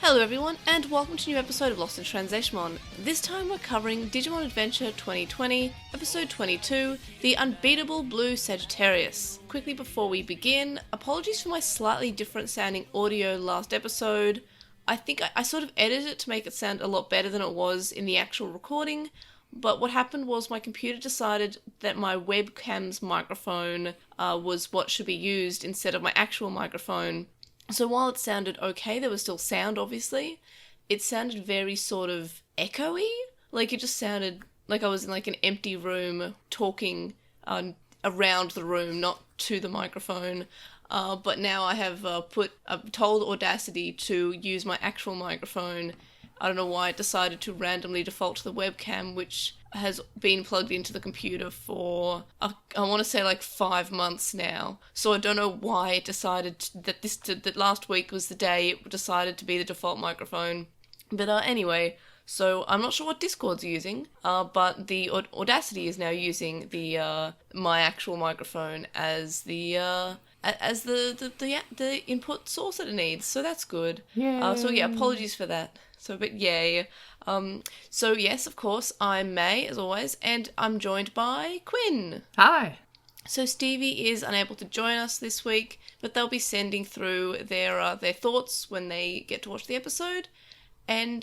Hello everyone, and welcome to a new episode of LostinTranslationmon. This time we're covering Digimon Adventure 2020, episode 22, The Unbeatable Blue Sagittarius. Quickly before we begin, apologies for my slightly different sounding audio last episode. I think I sort of edited it to make it sound a lot better than it was in the actual recording, but what happened was my computer decided that my webcam's microphone was what should be used instead of my actual microphone. So while it sounded okay, there was still sound, obviously, it sounded very sort of echoey. Like, it just sounded like I was in, like, an empty room talking around the room, not to the microphone. But now I have told Audacity to use my actual microphone. I don't know why it decided to randomly default to the webcam, which has been plugged into the computer for, I want to say, like 5 months now. So I don't know why it decided that last week was the day it decided to be the default microphone. But anyway, so I'm not sure what Discord's using, but the Audacity is now using the my actual microphone as the input source that it needs. So that's good. So yeah, apologies for that. But yay. So yes, of course, I'm May, as always, and I'm joined by Quinn. Hi. So Stevie is unable to join us this week, but they'll be sending through their thoughts when they get to watch the episode, and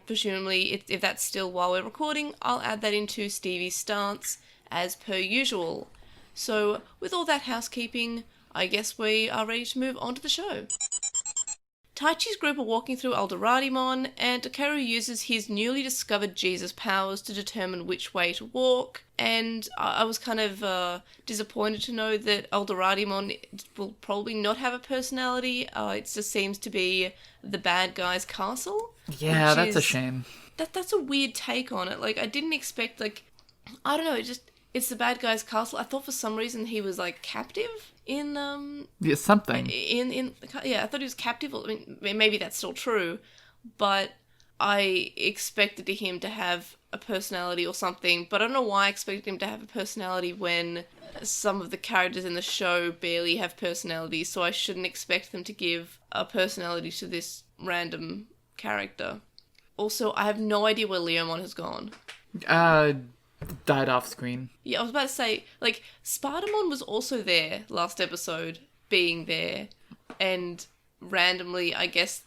presumably, if that's still while we're recording, I'll add that into Stevie's stance, as per usual. So, with all that housekeeping, I guess we are ready to move on to the show. Taichi's group are walking through Garurumon, and Takeru uses his newly discovered Jesus powers to determine which way to walk, and I was kind of disappointed to know that Garurumon will probably not have a personality. It just seems to be the bad guy's castle. Yeah, that's a shame. That's a weird take on it. Like, I didn't expect, like, I don't know, it's the bad guy's castle. I thought for some reason he was, like, captive in something. I thought he was captive. I mean, maybe that's still true, but I expected him to have a personality or something, but I don't know why I expected him to have a personality when some of the characters in the show barely have personalities, so I shouldn't expect them to give a personality to this random character. Also, I have no idea where Leomon has gone. Died off screen. Yeah, I was about to say, like, Spartamon was also there last episode, being there, and randomly, I guess,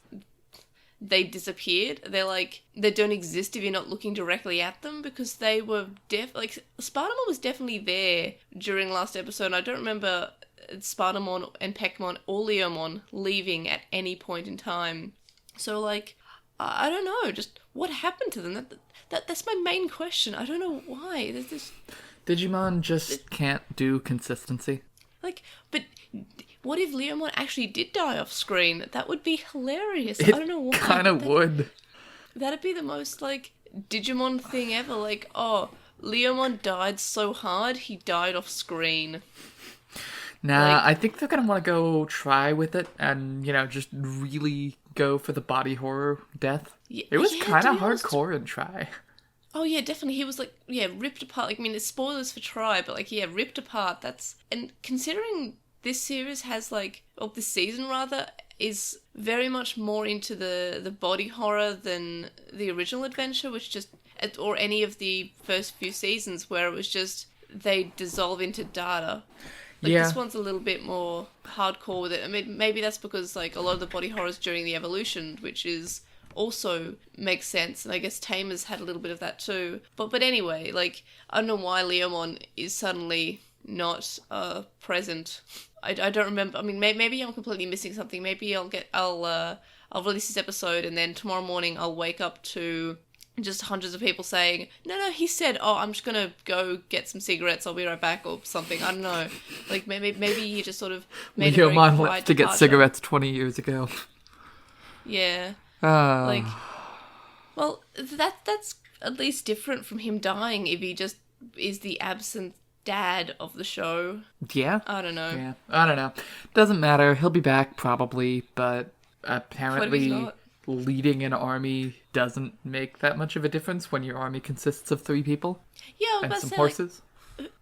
they disappeared. They're like, they don't exist if you're not looking directly at them, because they were Spartamon was definitely there during last episode, and I don't remember Spartamon and Peckmon or Leomon leaving at any point in time. So, like, I don't know, just what happened to them? That's my main question. I don't know why. Digimon just can't do consistency. Like, but what if Leomon actually did die off screen? That would be hilarious. I don't know why. It kind of would. That'd be the most, like, Digimon thing ever. Like, oh, Leomon died so hard, he died off screen. Nah, like, I think they're gonna want to go try with it and, just really go for the body horror death. Yeah, it was kind of hardcore in Try. Oh yeah, definitely. He was, like, ripped apart. Like, I mean, it's spoilers for Try, but, like, ripped apart. And considering this series has, like, or this season rather, is very much more into the body horror than the original Adventure, which just, or any of the first few seasons where it was just, they dissolve into data. Like, This one's a little bit more hardcore with it. I mean, maybe that's because, like, a lot of the body horror is during the evolution, which is also makes sense, and I guess Tamers had a little bit of that too. But anyway, like, I don't know why Leomon is suddenly not present. I don't remember. I mean, maybe I'm completely missing something. Maybe I'll release this episode, and then tomorrow morning I'll wake up to just hundreds of people saying, no, he said, oh, I'm just gonna go get some cigarettes, I'll be right back, or something. I don't know. Like, maybe he just sort of made Leomon left to get cigarettes 20 years ago. Yeah. Like, well, that's at least different from him dying if he just is the absent dad of the show. Yeah. I don't know. Yeah. I don't know. Doesn't matter. He'll be back probably, but apparently leading an army doesn't make that much of a difference when your army consists of 3 people. Yeah, and some horses.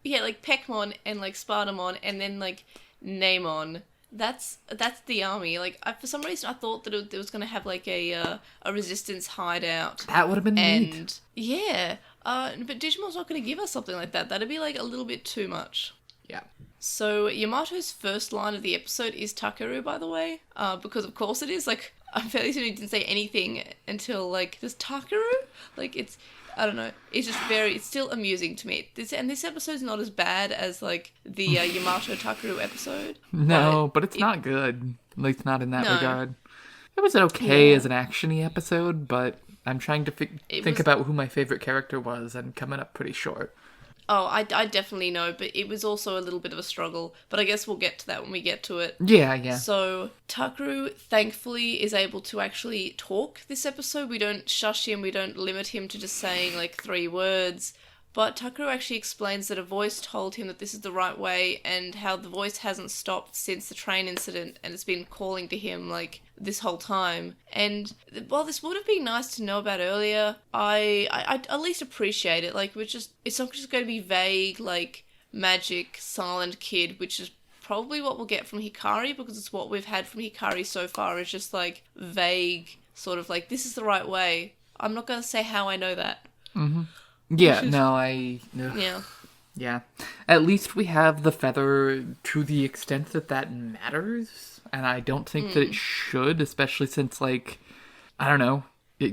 Like Peckmon and, like, Spartamon and then, like, Namon. That's the army. Like, for some reason, I thought that it was going to have like a resistance hideout. That would have been neat. And yeah, but Digimon's not going to give us something like that. That'd be like a little bit too much. Yeah. So Yamato's first line of the episode is Takeru, by the way, because of course it is. Like, I'm fairly certain he didn't say anything until like, does Takeru? Like, I don't know. It's just it's still amusing to me. This episode's not as bad as like the Yamato Takeru episode. No, but it's not good. At least not in that regard. It was okay as an action-y episode, but I'm trying to think about who my favorite character was and coming up pretty short. Oh, I definitely know, but it was also a little bit of a struggle. But I guess we'll get to that when we get to it. Yeah. So, Takeru, thankfully, is able to actually talk this episode. We don't shush him, we don't limit him to just saying, like, 3 words. But Takeru actually explains that a voice told him that this is the right way, and how the voice hasn't stopped since the train incident, and it's been calling to him, like, this whole time. And while this would have been nice to know about earlier, I at least appreciate it. Like, it's not just going to be vague, like, magic, silent kid, which is probably what we'll get from Hikari, because it's what we've had from Hikari so far, is just, like, vague, sort of like, this is the right way. I'm not going to say how I know that. Mm-hmm. Yeah, Yeah. At least we have the feather to the extent that matters. And I don't think that it should, especially since, like, I don't know,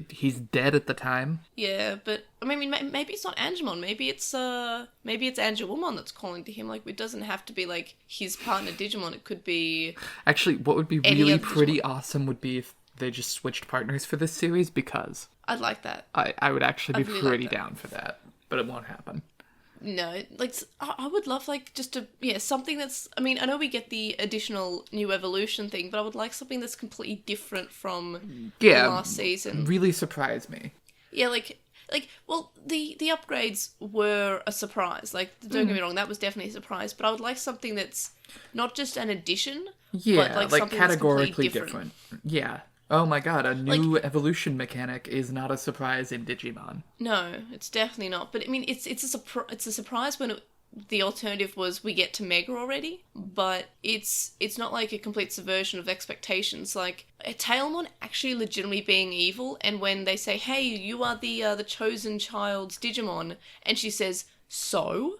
he's dead at the time. Yeah, but, I mean, maybe it's not Angemon. Maybe it's Angemon that's calling to him. Like, it doesn't have to be, like, his partner Digimon. It could be... Actually, what would be really pretty awesome would be if they just switched partners for this series, because... I'd like that. I would actually be pretty down for that, but it won't happen. No, like, I would love, like, just something that's... I mean, I know we get the additional new evolution thing, but I would like something that's completely different from the last season. Really surprise me. Yeah, well, the upgrades were a surprise. Like, don't get me wrong, that was definitely a surprise, but I would like something that's not just an addition, but, like categorically different. Yeah. Oh my god, a new evolution mechanic is not a surprise in Digimon. No, it's definitely not. But I mean, it's a surprise when the alternative was we get to Mega already, but it's not like a complete subversion of expectations. Like, Tailmon actually legitimately being evil, and when they say, "Hey, you are the chosen child's Digimon," and she says, "So?"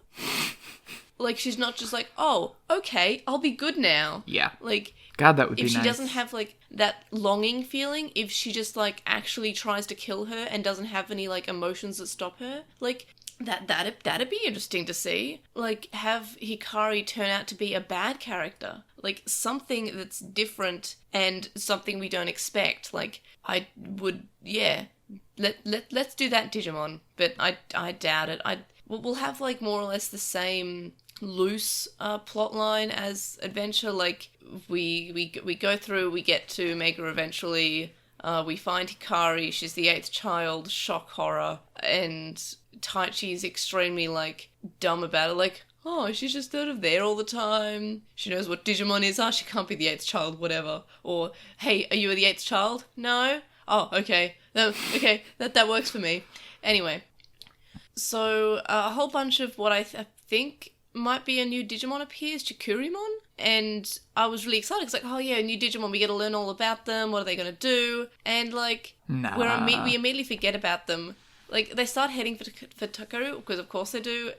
Like, she's not just like, "Oh, okay, I'll be good now." Yeah. Like, God, that would be nice. If nice. she doesn't have, like, that longing feeling, if she just, like, actually tries to kill her and doesn't have any, like, emotions that stop her, like, that'd be interesting to see. Like, have Hikari turn out to be a bad character. Like, something that's different and something we don't expect. Like, I would, let's do that, Digimon. But I doubt it. We'll have, like, more or less the same loose plot line as Adventure. Like, we go through, we get to Mega eventually, we find Hikari, she's the 8th child, shock horror, and Taichi's extremely, like, dumb about it, like, oh, she's just sort of there all the time, she knows what Digimon is, she can't be the 8th child, whatever, or, hey, are you the 8th child? No? Oh, okay, okay, that works for me. Anyway, so a whole bunch of what I think might be a new Digimon appears, Garurumon, and I was really excited, because, like, oh yeah, new Digimon, we get to learn all about them, what are they going to do, and, like, we immediately forget about them. Like, they start heading for Takeru, because of course they do,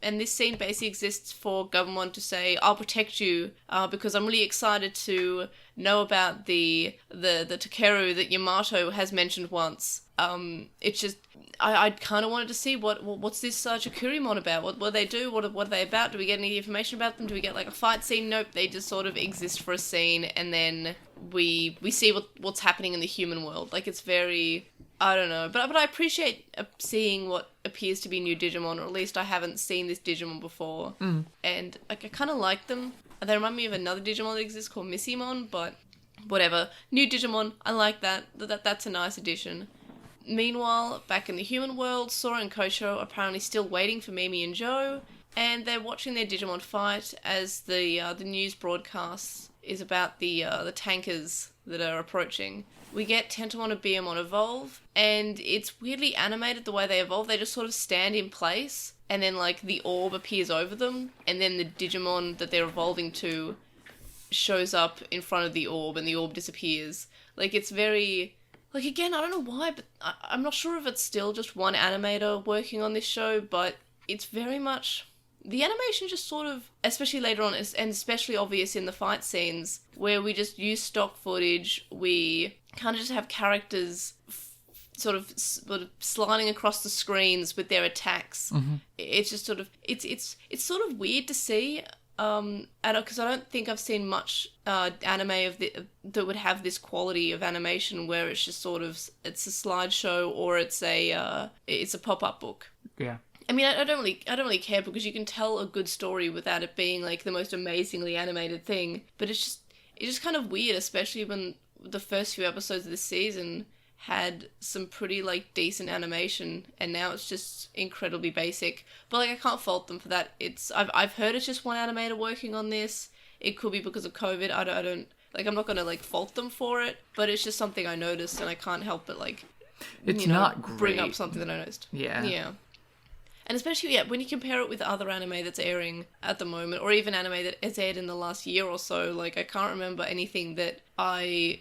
and this scene basically exists for Garurumon to say, I'll protect you, because I'm really excited to know about the Takeru that Yamato has mentioned once. It's just, I kind of wanted to see what's this Garurumon about? What do they do? What are they about? Do we get any information about them? Do we get, like, a fight scene? Nope, they just sort of exist for a scene, and then we see what's happening in the human world. Like, it's very... I don't know, but I appreciate seeing what appears to be new Digimon, or at least I haven't seen this Digimon before, and like, I kind of like them. They remind me of another Digimon that exists called Missimon, but whatever. New Digimon, I like that. That's a nice addition. Meanwhile, back in the human world, Sora and Kocho are apparently still waiting for Mimi and Joe, and they're watching their Digimon fight as the news broadcast is about the tankers that are approaching. We get Tentomon and Biyomon evolve, and it's weirdly animated the way they evolve. They just sort of stand in place, and then, like, the orb appears over them, and then the Digimon that they're evolving to shows up in front of the orb and the orb disappears. Like, it's very... Like, again, I don't know why, but I'm not sure if it's still just one animator working on this show, but it's very much... The animation just sort of, especially later on, and especially obvious in the fight scenes, where we just use stock footage, we kind of just have characters sort of sliding across the screens with their attacks. Mm-hmm. It's just sort of, it's sort of weird to see, and because I don't think I've seen much anime that would have this quality of animation where it's just sort of, it's a slideshow or it's a pop-up book. Yeah. I mean, I don't really care because you can tell a good story without it being like the most amazingly animated thing. But it's just kind of weird, especially when the first few episodes of this season had some pretty like decent animation, and now it's just incredibly basic. But like, I can't fault them for that. I've heard it's just one animator working on this. It could be because of COVID. I don't like, I'm not gonna like fault them for it, but it's just something I noticed, and I can't help but like, it's not great. Bring up something that I noticed. Yeah. And especially, when you compare it with other anime that's airing at the moment, or even anime that has aired in the last year or so, like, I can't remember anything that I'm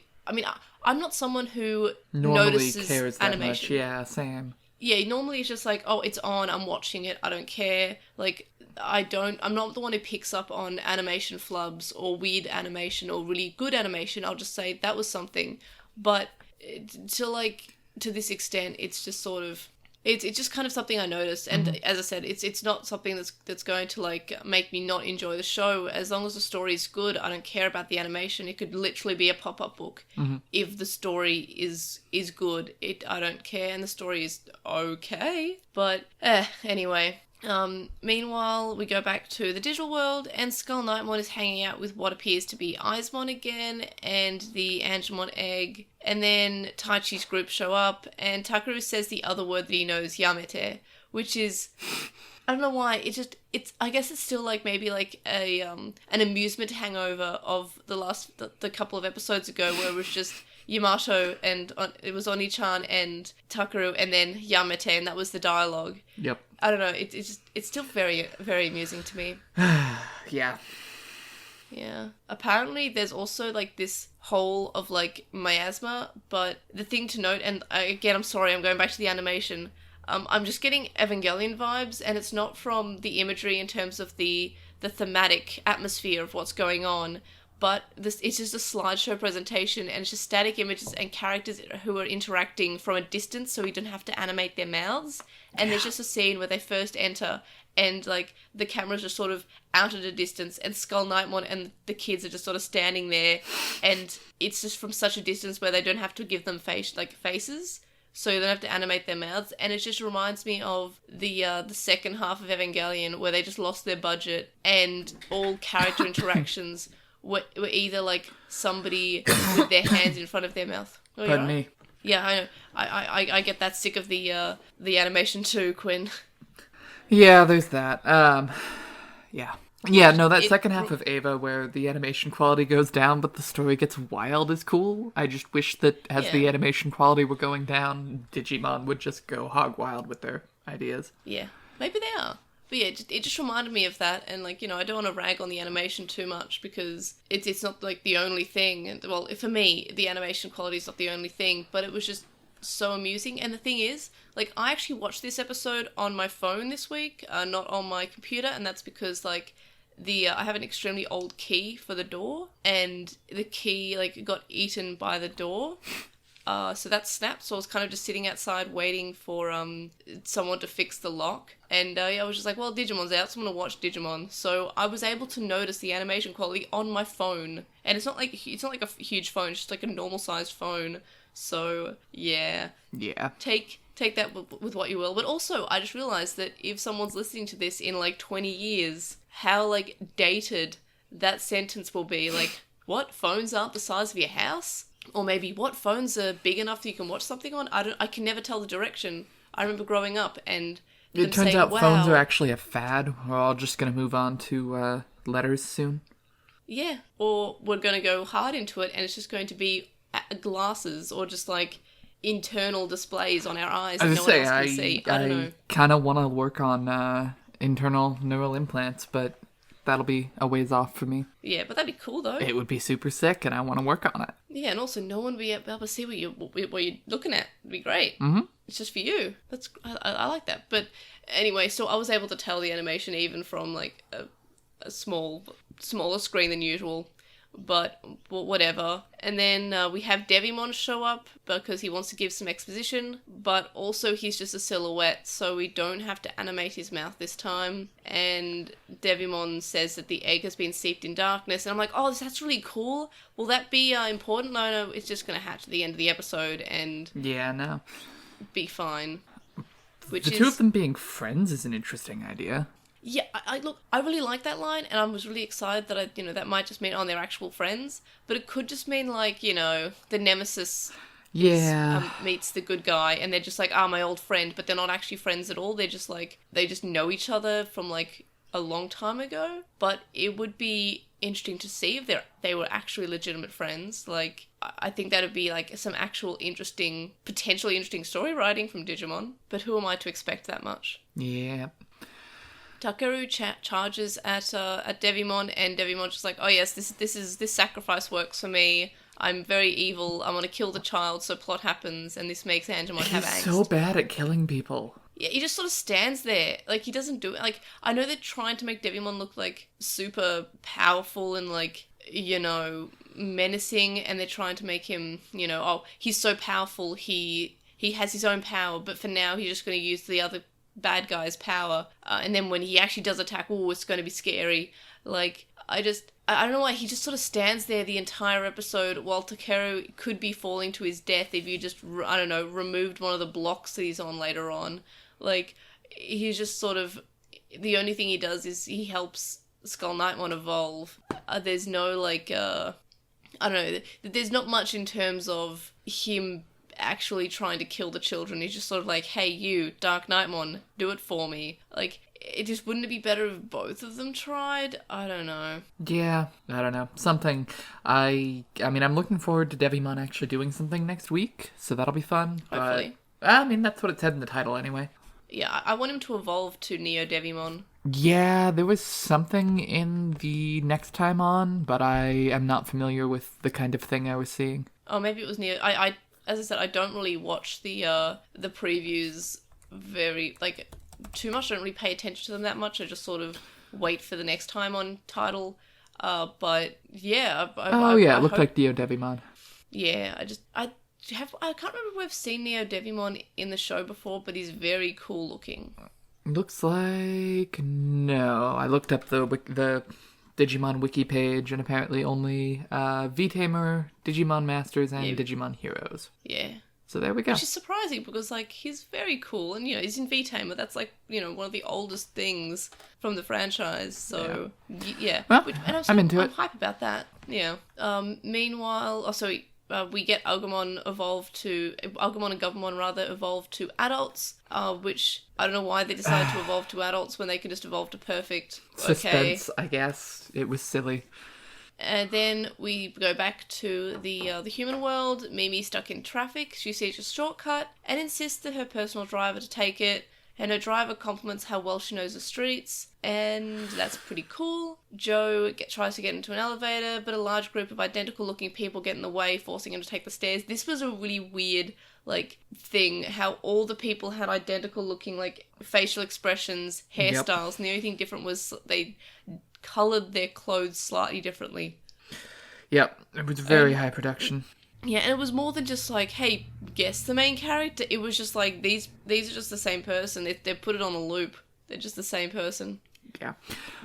not someone who normally notices cares that animation. much. Yeah, same. Yeah, normally it's just like, oh, it's on, I'm watching it, I don't care. Like, I'm not the one who picks up on animation flubs or weird animation or really good animation. I'll just say that was something. But to this extent, it's just sort of... It's just kind of something I noticed, and as I said, it's not something that's going to like make me not enjoy the show. As long as the story is good, I don't care about the animation. It could literally be a pop-up book. Mm-hmm. If the story is good, I don't care, and the story is okay. But anyway. Meanwhile, we go back to the digital world, and Skull Knightmon is hanging out with what appears to be Aizmon again, and the Angemon egg, and then Taichi's group show up, and Takaru says the other word that he knows, Yamete, which is, I don't know why, I guess it's still like maybe like an amusement hangover of the couple of episodes ago where it was just Yamato and it was Oni-chan and Takaru and then Yamete, and that was the dialogue. Yep. I don't know, it's still very, very amusing to me. Yeah. Yeah. Apparently there's also like this whole of like miasma, but the thing to note, and I'm sorry, I'm going back to the animation, I'm just getting Evangelion vibes, and it's not from the imagery in terms of the thematic atmosphere of what's going on, but it's just a slideshow presentation, and it's just static images and characters who are interacting from a distance, so we don't have to animate their mouths. And there's just a scene where they first enter, and like the camera's just sort of out at a distance, and Skull Knightmon and the kids are just sort of standing there, and it's just from such a distance where they don't have to give them faces, so they don't have to animate their mouths. And it just reminds me of the second half of Evangelion, where they just lost their budget, and all character interactions were either like somebody with their hands in front of their mouth. Oh, Pardon me. Yeah, I know. I get that sick of the animation too, Quinn. Yeah, there's that. Yeah. Yeah, no, that second half of Eva where the animation quality goes down but the story gets wild is cool. I just wish that as the animation quality were going down, Digimon would just go hog wild with their ideas. Yeah, maybe they are. But yeah, it just reminded me of that, and like, I don't want to rag on the animation too much because it's not like the only thing. And well, for me, the animation quality is not the only thing, but it was just so amusing. And the thing is, like, I actually watched this episode on my phone this week, not on my computer, and that's because like I have an extremely old key for the door, and the key like got eaten by the door. So that snapped, so I was kind of just sitting outside waiting for someone to fix the lock. And I was just like, well, Digimon's out, so I'm going to watch Digimon. So I was able to notice the animation quality on my phone. And it's not like a huge phone, it's just like a normal-sized phone. So, yeah. Yeah. Take that with what you will. But also, I just realized that if someone's listening to this in like 20 years, how like dated that sentence will be. Like, what? Phones aren't the size of your house? Or maybe, what, phones are big enough that you can watch something on? I can never tell the direction. I remember growing up and it turns out phones are actually a fad. We're all just going to move on to letters soon. Yeah, or we're going to go hard into it and it's just going to be glasses or just like internal displays on our eyes that no one else can see. I don't know. I kind of want to work on internal neural implants, but that'll be a ways off for me. Yeah, but that'd be cool though. It would be super sick, and I want to work on it. Yeah, and also no one would be able to see what you're looking at. It'd be great. Mm-hmm. It's just for you. I like that. But anyway, so I was able to tell the animation even from like a smaller screen than usual. But whatever. And then we have Digimon show up because he wants to give some exposition, but also he's just a silhouette, so we don't have to animate his mouth this time. And Digimon says that the egg has been steeped in darkness, and I'm like, oh, that's really cool. Will that be important? No, it's just going to hatch at the end of the episode and no, be fine. The two of them being friends is an interesting idea. Yeah, I really like that line, and I was really excited that that might just mean, they're actual friends, but it could just mean like, the nemesis meets the good guy, and they're just like, my old friend, but they're not actually friends at all. They're just like, they just know each other from like a long time ago. But it would be interesting to see if they were actually legitimate friends. Like, I think that would be like some actual potentially interesting story writing from Digimon, but who am I to expect that much? Yeah. Takeru charges at Digimon, and Digimon's just like, oh yes, this sacrifice works for me. I'm very evil. I want to kill the child, so plot happens, and this makes Angemon have angst. He's so bad at killing people. Yeah, he just sort of stands there. Like, he doesn't do it. Like, I know they're trying to make Digimon look like super powerful and like, menacing, and they're trying to make him, he's so powerful, he has his own power, but for now he's just going to use the other bad guy's power, and then when he actually does attack, it's going to be scary. Like, I don't know why he just sort of stands there the entire episode while Takeru could be falling to his death if you just, I don't know, removed one of the blocks that he's on later on. Like, he's just sort of, the only thing he does is he helps Skull Knightmon evolve. There's no like, I don't know, there's not much in terms of him actually trying to kill the children. He's just sort of like, hey, you, Dark Knightmon, do it for me. Like, wouldn't it be better if both of them tried? I don't know. Yeah, I don't know. Something. I mean, I'm looking forward to Digimon actually doing something next week, so that'll be fun. Hopefully. But, I mean, that's what it said in the title anyway. Yeah, I want him to evolve to Neo Digimon. Yeah, there was something in the next time on, but I am not familiar with the kind of thing I was seeing. Oh, maybe it was Neo. As I said, I don't really watch the previews very, too much. I don't really pay attention to them that much. I just sort of wait for the next time on title. But yeah. It looked like Neo Digimon. Yeah, I can't remember if we've seen Neo Digimon in the show before, but he's very cool looking. Looks like no. I looked up the Digimon wiki page, and apparently only V-Tamer, Digimon Masters, and Digimon Heroes. Yeah. So there we go. Which is surprising because, he's very cool, and, he's in V-Tamer. That's, one of the oldest things from the franchise, so, yeah. Well, I'm into it. I'm hype about that, yeah. Meanwhile, we get Agumon and Gabumon evolve to adults, which I don't know why they decided to evolve to adults when they could just evolve to perfect. Suspense, I guess. It was silly. And then we go back to the human world. Mimi stuck in traffic. She sees a shortcut and insists that her personal driver to take it. And her driver compliments how well she knows the streets, and that's pretty cool. Joe tries to get into an elevator, but a large group of identical-looking people get in the way, forcing him to take the stairs. This was a really weird, thing, how all the people had identical-looking, facial expressions, hairstyles, and the only thing different was they coloured their clothes slightly differently. Yep, it was very high production. Yeah, and it was more than just hey, guess the main character. It was just these are just the same person. They put it on a loop. They're just the same person. Yeah.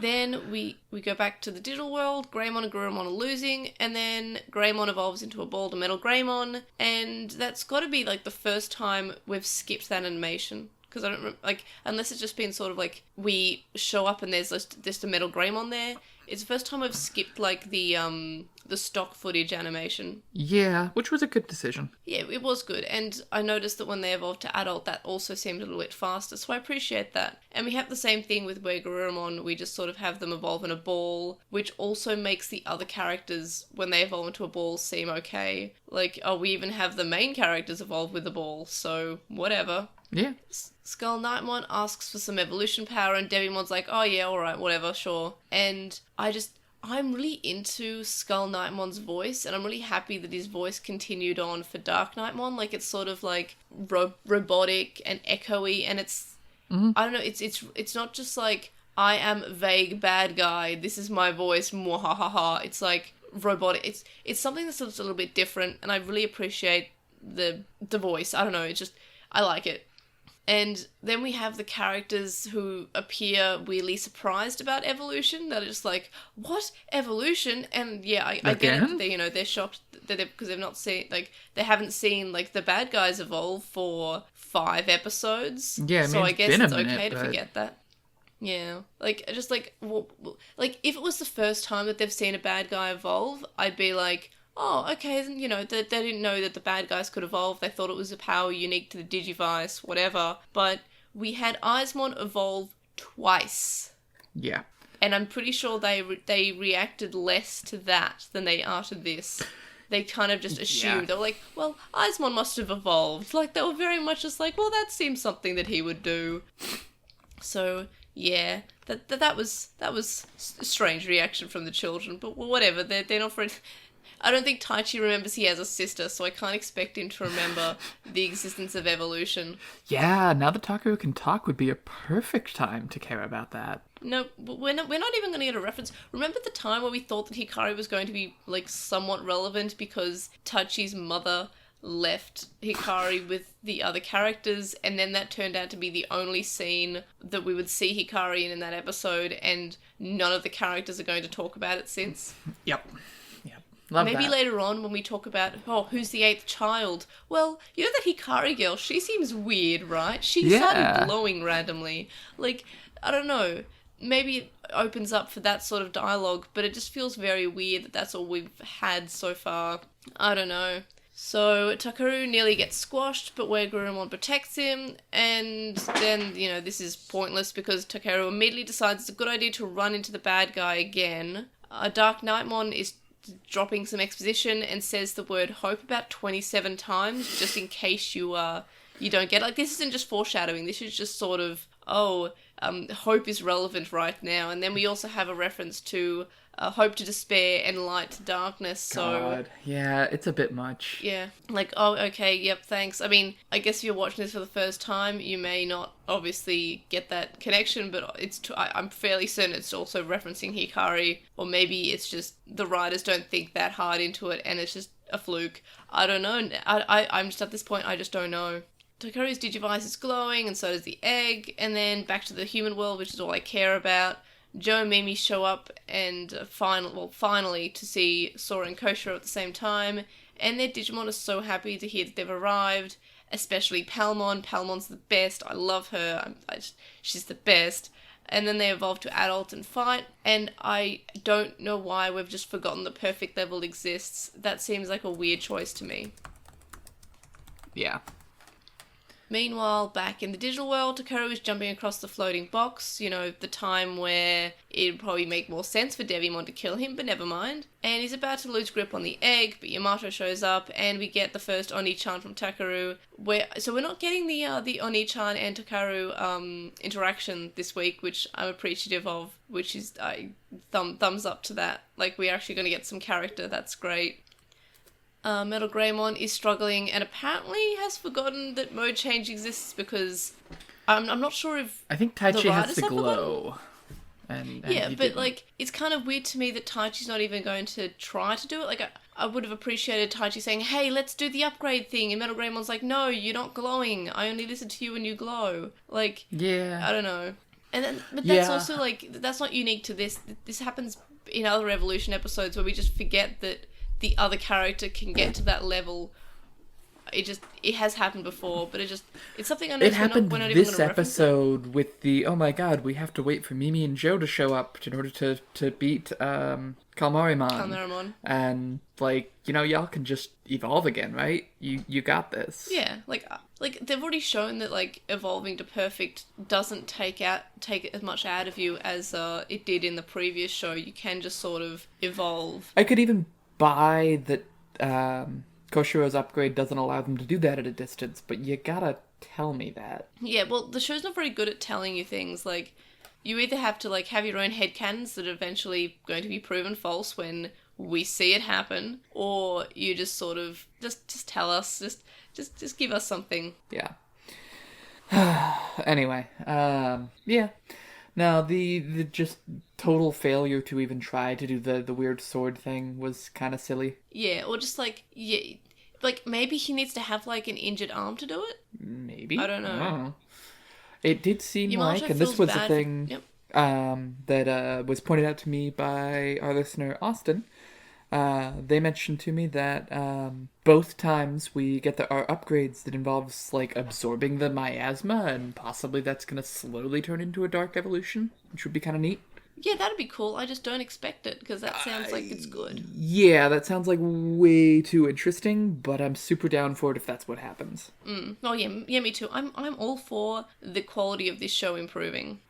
Then we go back to the digital world. Greymon and Garurumon are losing, and then Greymon evolves into a bald and metal Greymon, and that's got to be the first time we've skipped that animation. Because I don't remember, unless it's just been sort of we show up and there's just a metal Greymon there. It's the first time I've skipped the the stock footage animation. Yeah, which was a good decision. Yeah, it was good. And I noticed that when they evolved to adult, that also seemed a little bit faster. So I appreciate that. And we have the same thing with where Garurumon, we just sort of have them evolve in a ball, which also makes the other characters, when they evolve into a ball, seem okay. Like, oh, we even have the main characters evolve with a ball, so whatever. Yeah. Skull Knightmon asks for some evolution power, and Devimon's like, oh yeah, alright, whatever, sure. And I'm really into Skull Knightmon's voice, and I'm really happy that his voice continued on for Dark Knightmon. Like, it's sort of like robotic and echoey, and it's, I don't know, it's not just like, I am vague bad guy, this is my voice, mwahaha. It's like robotic. It's something that's a little bit different, and I really appreciate the voice. I don't know, it's just, I like it. And then we have the characters who appear weirdly surprised about evolution. That are just like, what? Evolution? And yeah, I get it. They, they're shocked because they've not seen, like, they haven't seen, like, the bad guys evolve for 5 episodes. Yeah, so I guess it's okay to forget that. Yeah, like, just like, like, if it was the first time that they've seen a bad guy evolve, I'd be like, oh, okay, they didn't know that the bad guys could evolve. They thought it was a power unique to the Digivice, whatever. But we had Eismon evolve twice. Yeah. And I'm pretty sure they reacted less to that than they are to this. They kind of just assumed. Yeah. They were like, well, Eismon must have evolved. Like, they were very much just like, well, that seems something that he would do. So, yeah, that was a strange reaction from the children. But whatever, they're not for... I don't think Taichi remembers he has a sister, so I can't expect him to remember the existence of evolution. Yeah, now that Takaru can talk would be a perfect time to care about that. No, we're not even going to get a reference. Remember the time where we thought that Hikari was going to be, like, somewhat relevant because Taichi's mother left Hikari with the other characters, and then that turned out to be the only scene that we would see Hikari in that episode, and none of the characters are going to talk about it since? Yep. Maybe that. Later on when we talk about, who's the 8th child? Well, you know that Hikari girl, she seems weird, right? She started glowing randomly. Like, I don't know. Maybe it opens up for that sort of dialogue, but it just feels very weird that that's all we've had so far. I don't know. So Takaru nearly gets squashed, but where Garurumon protects him, and then, this is pointless because Takaru immediately decides it's a good idea to run into the bad guy again. Dark Knightmon is dropping some exposition and says the word hope about 27 times, just in case you don't get it. Like, this isn't just foreshadowing, this is just sort of, hope is relevant right now. And then we also have a reference to hope to despair and light to darkness, so... God, yeah, it's a bit much. Yeah, like, oh, okay, yep, thanks. I mean, I guess if you're watching this for the first time, you may not obviously get that connection, but I'm fairly certain it's also referencing Hikari, or maybe it's just the writers don't think that hard into it, and it's just a fluke. I don't know. I'm just at this point, I just don't know. Takaru's Digivice is glowing, and so does the egg, and then back to the human world, which is all I care about. Joe and Mimi show up, and finally to see Sora and Koshiro at the same time, and their Digimon are so happy to hear that they've arrived, especially Palmon. Palmon's the best. I love her. She's the best. And then they evolve to adult and fight, and I don't know why we've just forgotten the perfect level exists. That seems like a weird choice to me. Yeah. Meanwhile, back in the digital world, Takaru is jumping across the floating box, the time where it'd probably make more sense for Devimon to kill him, but never mind. And he's about to lose grip on the egg, but Yamato shows up, and we get the first Oni-chan from Takaru. So we're not getting the Oni-chan and Takaru interaction this week, which I'm appreciative of, which is thumbs up to that. Like, we're actually going to get some character, that's great. Metal Greymon is struggling and apparently has forgotten that mode change exists because I'm not sure if I think Taichi has to glow. And yeah, but didn't. Like, it's kind of weird to me that Taichi's not even going to try to do it. Like, I would have appreciated Taichi saying, hey, let's do the upgrade thing. And Metal Greymon's like, no, you're not glowing. I only listen to you when you glow. Like, yeah, I don't know. But that's also, like, that's not unique to this. This happens in other Evolution episodes where we just forget that the other character can get to that level it has happened before, but it's something I know It happened we're not even this going to reference it. episode with the, oh my god, we have to wait for Mimi and Joe to show up in order to beat Calmarimon. And, like, y'all can just evolve again, right? You got this. Yeah, like they've already shown that, like, evolving to perfect doesn't take as much out of you as it did in the previous show. You can just sort of evolve. I could even buy that Koshiro's upgrade doesn't allow them to do that at a distance, but you gotta tell me that. Yeah, well, the show's not very good at telling you things. Like, you either have to, like, have your own headcanons that are eventually going to be proven false when we see it happen, or you just sort of just tell us, just give us something. Yeah. Anyway, yeah. Now, the just total failure to even try to do the weird sword thing was kind of silly. Yeah, or just like maybe he needs to have like an injured arm to do it. Maybe, I don't know. It did seem Yamato like, and this was bad a thing that was pointed out to me by our listener Austin. They mentioned to me that both times we get our upgrades, it involves like absorbing the miasma, and possibly that's going to slowly turn into a dark evolution, which would be kind of neat. Yeah, that'd be cool. I just don't expect it, because that sounds like it's good. Yeah, that sounds like way too interesting, but I'm super down for it if that's what happens. Oh yeah, me too. I'm all for the quality of this show improving.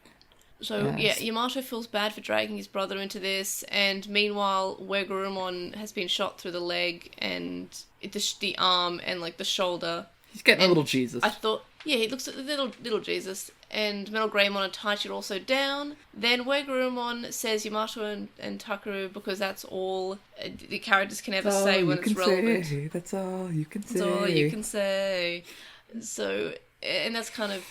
So, yes. Yeah, Yamato feels bad for dragging his brother into this, and meanwhile, where Garurumon has been shot through the leg, and the arm, and, like, the shoulder. He's getting a little Jesus. I thought, yeah, he looks like a little Jesus. And Metal Greymon and Taichi are also down. Then where Garurumon says Yamato and Takeru, because that's all the characters can ever say when it's relevant. That's all you can say. That's all you can say. So, and that's kind of,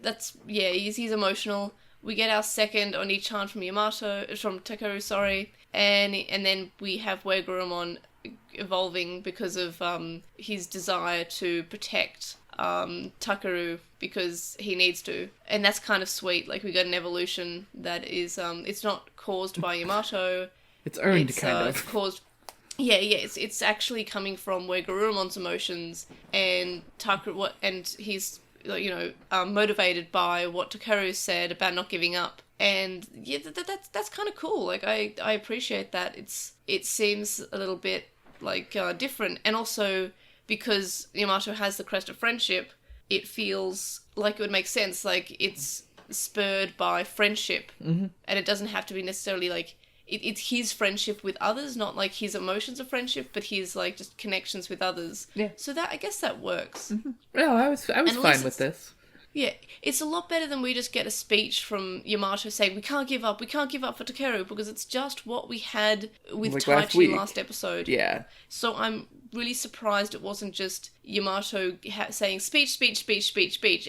that's yeah, he's emotional. We get our second Oni-chan from Takeru, sorry. And then we have where Garurumon evolving because of his desire to protect Takeru because he needs to, and that's kind of sweet. Like, we got an evolution that is it's not caused by Yamato. It's earned, kind of. It's caused. Yeah, it's actually coming from where Garurumon's emotions, and Takeru and he's motivated by what Takeru said about not giving up. And yeah, that's kind of cool. Like, I appreciate that. It seems a little bit like different, and also because Yamato has the crest of friendship, it feels like it would make sense. Like, it's spurred by friendship, and it doesn't have to be necessarily like it's his friendship with others, not like his emotions of friendship, but his like just connections with others. Yeah. So that, I guess that works. Mm-hmm. No, I was fine with this. Yeah, it's a lot better than we just get a speech from Yamato saying, we can't give up for Takeru, because it's just what we had with like Taichi last episode. Yeah. So I'm really surprised it wasn't just Yamato saying speech,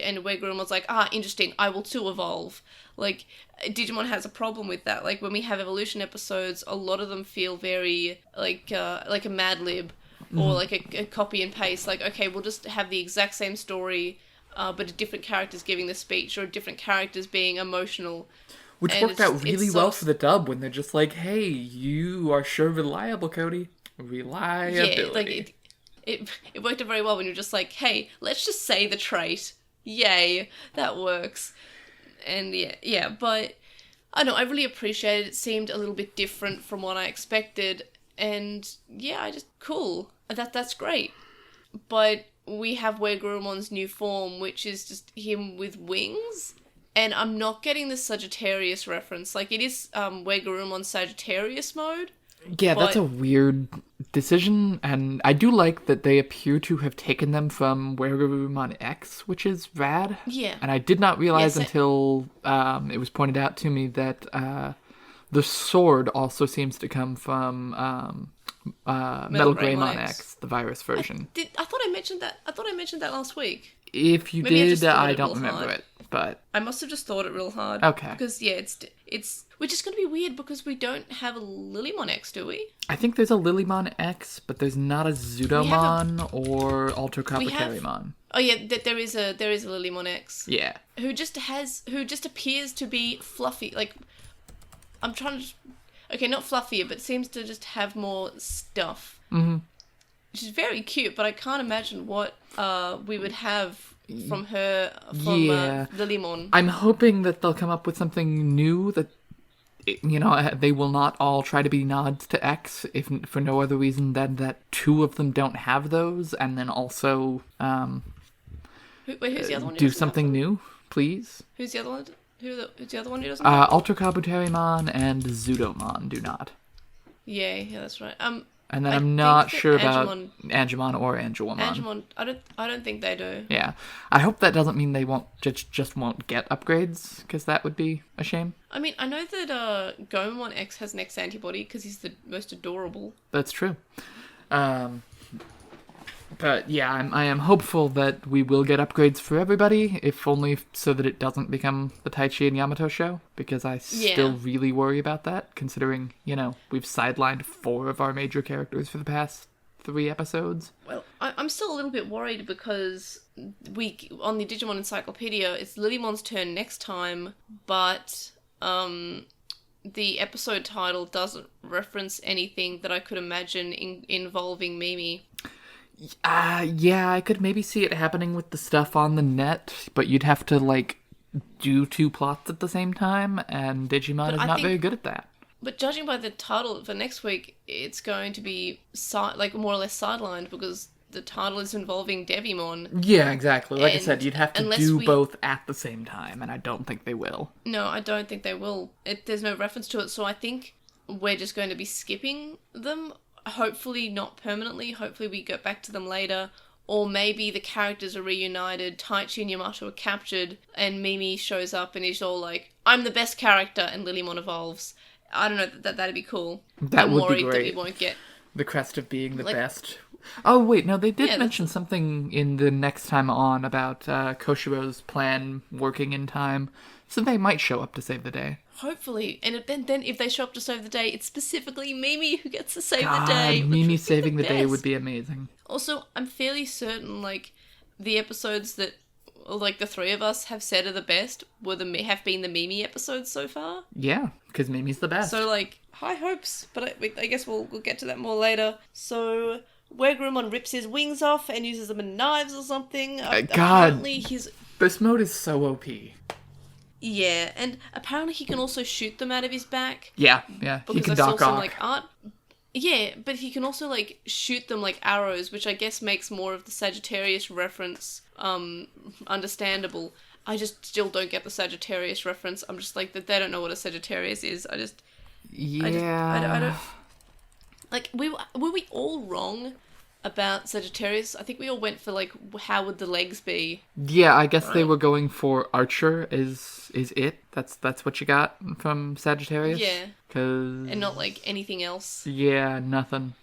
and where Garurumon's like, interesting, I will too evolve. Like, Digimon has a problem with that. Like, when we have evolution episodes, a lot of them feel very like a Mad Lib, or like a copy and paste. Like, okay, we'll just have the exact same story, but a different character's giving the speech, or a different character's being emotional. Which worked out really well for the dub, when they're just like, hey, you are sure reliable, Cody. Reliability. Yeah, like, it worked out very well when you're just like, hey, let's just say the trait. Yay, that works. And yeah, but I don't know, I really appreciated it. It seemed a little bit different from what I expected, and yeah, cool. That's great. But we have where Garurumon's new form, which is just him with wings, and I'm not getting the Sagittarius reference. Like, it is where Garurumon's Sagittarius mode. Yeah, that's a weird decision, and I do like that they appear to have taken them from Garurumon X, which is rad. Yeah. And I did not realize until it was pointed out to me that the sword also seems to come from Metal Greymon X, the virus version. I thought I mentioned that last week. If you did, I don't remember it, but I must have just thought it real hard. Okay. Because yeah, it's which is going to be weird because we don't have a Lilymon X, do we? I think there's a Lilymon X, but there's not a Zudomon or Alter Capricarimon. Oh yeah, there is a Lilymon X. Yeah. Who just appears to be fluffy. Like, I'm trying to, okay, not fluffier, but seems to just have more stuff. Mm-hmm. she's very cute, but I can't imagine what we would have from her, Lilymon. I'm hoping that they'll come up with something new that, you know, they will not all try to be nods to X, if for no other reason than that two of them don't have those, and then also who's the other one? Do something new, please. Who's the other one? Who's the other one who doesn't have? Ultra Kabuterimon and Zudomon do not. Yeah, that's right. And then I'm not sure about Angemon or Angelomon. Angemon, I don't think they do. Yeah, I hope that doesn't mean they won't just won't get upgrades, because that would be a shame. I mean, I know that Garurumon X has an X antibody because he's the most adorable. That's true. But yeah, I am hopeful that we will get upgrades for everybody, if only so that it doesn't become the Taichi and Yamato show, because I still really worry about that, considering, you know, we've sidelined 4 of our major characters for the past 3 episodes. Well, I'm still a little bit worried because on the Digimon Encyclopedia, it's Lilymon's turn next time, but the episode title doesn't reference anything that I could imagine involving Mimi. Yeah, I could maybe see it happening with the stuff on the net, but you'd have to, like, do 2 plots at the same time, and Digimon is not very good at that. But judging by the title for next week, it's going to be, more or less sidelined, because the title is involving Devimon. Yeah, exactly. Like I said, you'd have to do both at the same time, and I don't think they will. No, I don't think they will. There's no reference to it, so I think we're just going to be skipping them. Hopefully not permanently. Hopefully we get back to them later. Or maybe the characters are reunited, Taichi and Yamato are captured, and Mimi shows up and is all like, I'm the best character, and Lilymon evolves. I don't know, that'd be cool. That would be great. I'm worried that we won't get the crest of being the best. Oh, wait, no, they did mention something in the next time on about Koshiro's plan working in time, so they might show up to save the day. Hopefully. And then if they show up to save the day, it's specifically Mimi who gets to save the day. Mimi saving the day would be amazing. Also, I'm fairly certain, the episodes that, the 3 of us have said are the best have been the Mimi episodes so far. Yeah, because Mimi's the best. So, high hopes, but I guess we'll get to that more later. So, where Garurumon rips his wings off and uses them in knives or something. Apparently this mode is so OP. Yeah, and apparently he can also shoot them out of his back. Yeah, he can dock off. Art. Yeah, but he can also, shoot them like arrows, which I guess makes more of the Sagittarius reference understandable. I just still don't get the Sagittarius reference. I'm just that they don't know what a Sagittarius is. I don't... were we all wrong about Sagittarius? I think we all went for, how would the legs be? Yeah, I guess they were going for Archer is it. That's what you got from Sagittarius? Yeah. And not, anything else? Yeah, nothing.